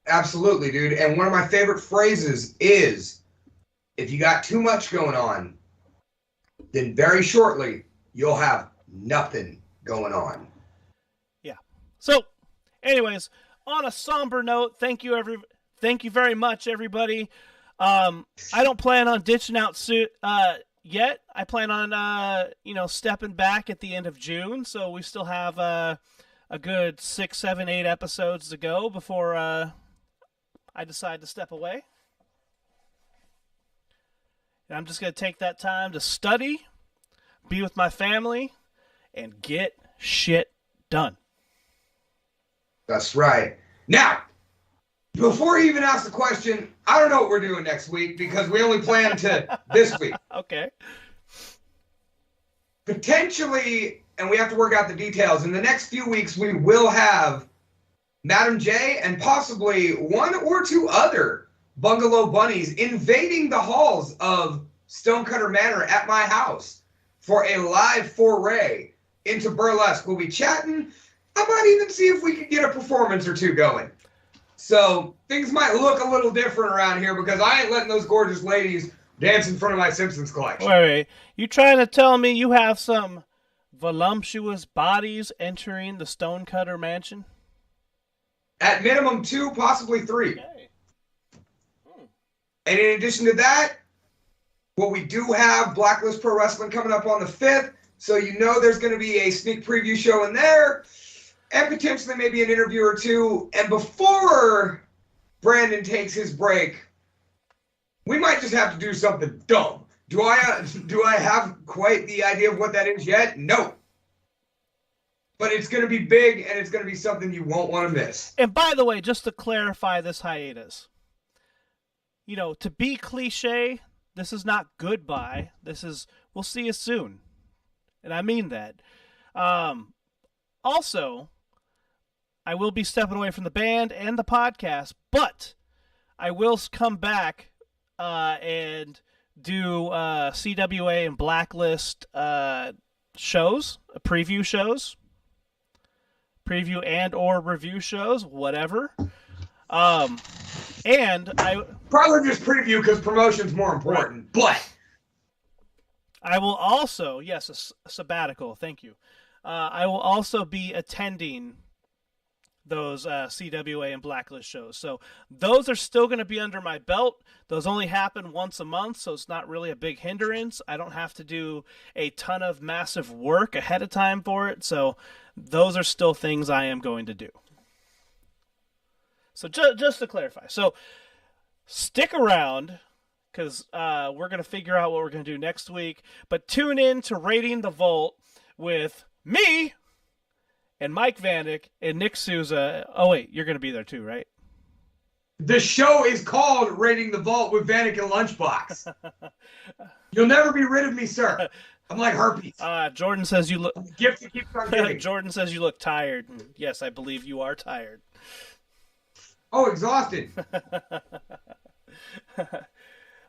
Speaker 2: Absolutely, dude. And one of my favorite phrases is, if you got too much going on, then very shortly you'll have nothing going on.
Speaker 1: Yeah. So, anyways, on a somber note, thank you very much, everybody. I don't plan on ditching out yet. I plan on stepping back at the end of June, so we still have a good 6, 7, 8 episodes to go before I decide to step away. And I'm just going to take that time to study, be with my family, and get shit done.
Speaker 2: That's right. Now, before you even ask the question, I don't know what we're doing next week because we only plan to this week.
Speaker 1: Okay.
Speaker 2: Potentially, and we have to work out the details, in the next few weeks we will have Madam J and possibly one or two other Bungalow Bunnies invading the halls of Stonecutter Manor at my house for a live foray into burlesque. We'll be chatting. I might even see if we can get a performance or two going. So things might look a little different around here because I ain't letting those gorgeous ladies dance in front of my Simpsons collection.
Speaker 1: Wait. You trying to tell me you have some voluptuous bodies entering the Stonecutter Mansion?
Speaker 2: At minimum 2, possibly 3.
Speaker 1: Okay.
Speaker 2: And in addition to that, well, we do have Blacklist Pro Wrestling coming up on the 5th, so you know there's going to be a sneak preview show in there, and potentially maybe an interview or two. And before Brandon takes his break, we might just have to do something dumb. Do I have quite the idea of what that is yet? No. But it's going to be big, and it's going to be something you won't want to miss.
Speaker 1: And by the way, just to clarify this hiatus, you know, to be cliche, this is not goodbye. This is, we'll see you soon. And I mean that. Also, I will be stepping away from the band and the podcast, but I will come back and do CWA and Blacklist shows, preview shows, preview and or review shows, whatever. And I
Speaker 2: probably just preview because promotion's more important. Right. But
Speaker 1: I will also, yes, a sabbatical. Thank you. I will also be attending those CWA and Blacklist shows. So those are still going to be under my belt. Those only happen once a month, so it's not really a big hindrance. I don't have to do a ton of massive work ahead of time for it. So those are still things I am going to do. So just to clarify. So stick around because we're going to figure out what we're going to do next week. But tune in to Rating the Vault with me and Mike Vanek and Nick Souza. Oh, wait, you're going to be there too, right?
Speaker 2: The show is called Rating the Vault with Vanek and Lunchbox. You'll never be rid of me, sir. I'm like herpes.
Speaker 1: Jordan says you look.
Speaker 2: Gift that keeps on giving.
Speaker 1: Jordan says you look tired. Yes, I believe you are tired.
Speaker 2: Oh, exhausted.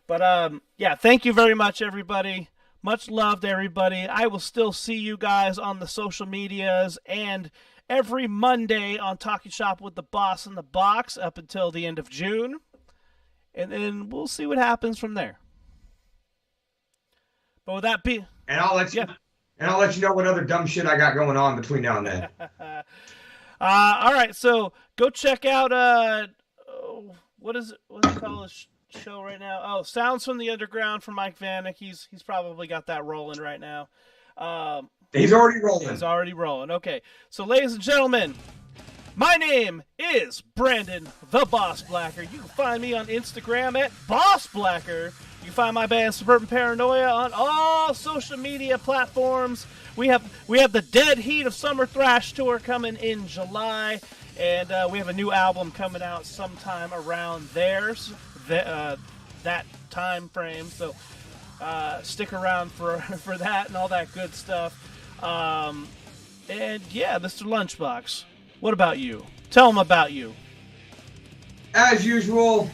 Speaker 1: But yeah, thank you very much, everybody. Much love to everybody. I will still see you guys on the social medias and every Monday on Talking Shop with the Boss in the Box up until the end of June. And then we'll see what happens from there. But with that being...
Speaker 2: And I'll let you know what other dumb shit I got going on between now and then.
Speaker 1: All right, so go check out what do you call this show right now? Oh, Sounds from the Underground from Mike Vanek. He's probably got that rolling right now.
Speaker 2: He's already rolling.
Speaker 1: He's already rolling. Okay, so ladies and gentlemen, my name is Brandon the Boss Blacker. You can find me on Instagram at Boss Blacker. You can find my band Suburban Paranoia on all social media platforms. We have the Dead Heat of Summer Thrash tour coming in July, and we have a new album coming out sometime around there, that time frame. So stick around for that and all that good stuff. And yeah, Mr. Lunchbox, what about you? Tell them about you.
Speaker 2: As usual,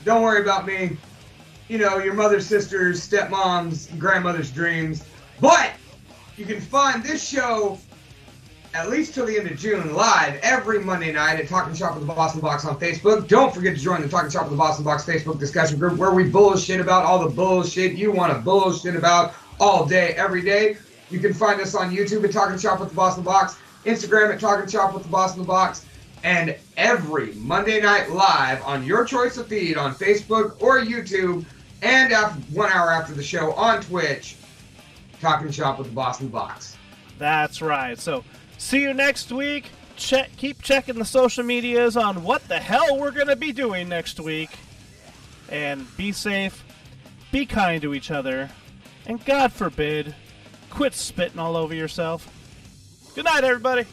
Speaker 2: don't worry about me. You know, your mother's sister's, stepmom's, grandmother's dreams. But you can find this show at least till the end of June live every Monday night at Talking Shop with the Boston Box on Facebook. Don't forget to join the Talking Shop with the Boston Box Facebook discussion group where we bullshit about all the bullshit you want to bullshit about all day, every day. You can find us on YouTube at Talking Shop with the Boston Box, Instagram at Talking Shop with the Boston Box, and every Monday night live on your choice of feed on Facebook or YouTube, and 1 hour after the show on Twitch, Talking Shop with the Boston Box.
Speaker 1: That's right. So see you next week. Keep checking the social medias on what the hell we're going to be doing next week. And be safe, be kind to each other, and God forbid, quit spitting all over yourself. Good night, everybody.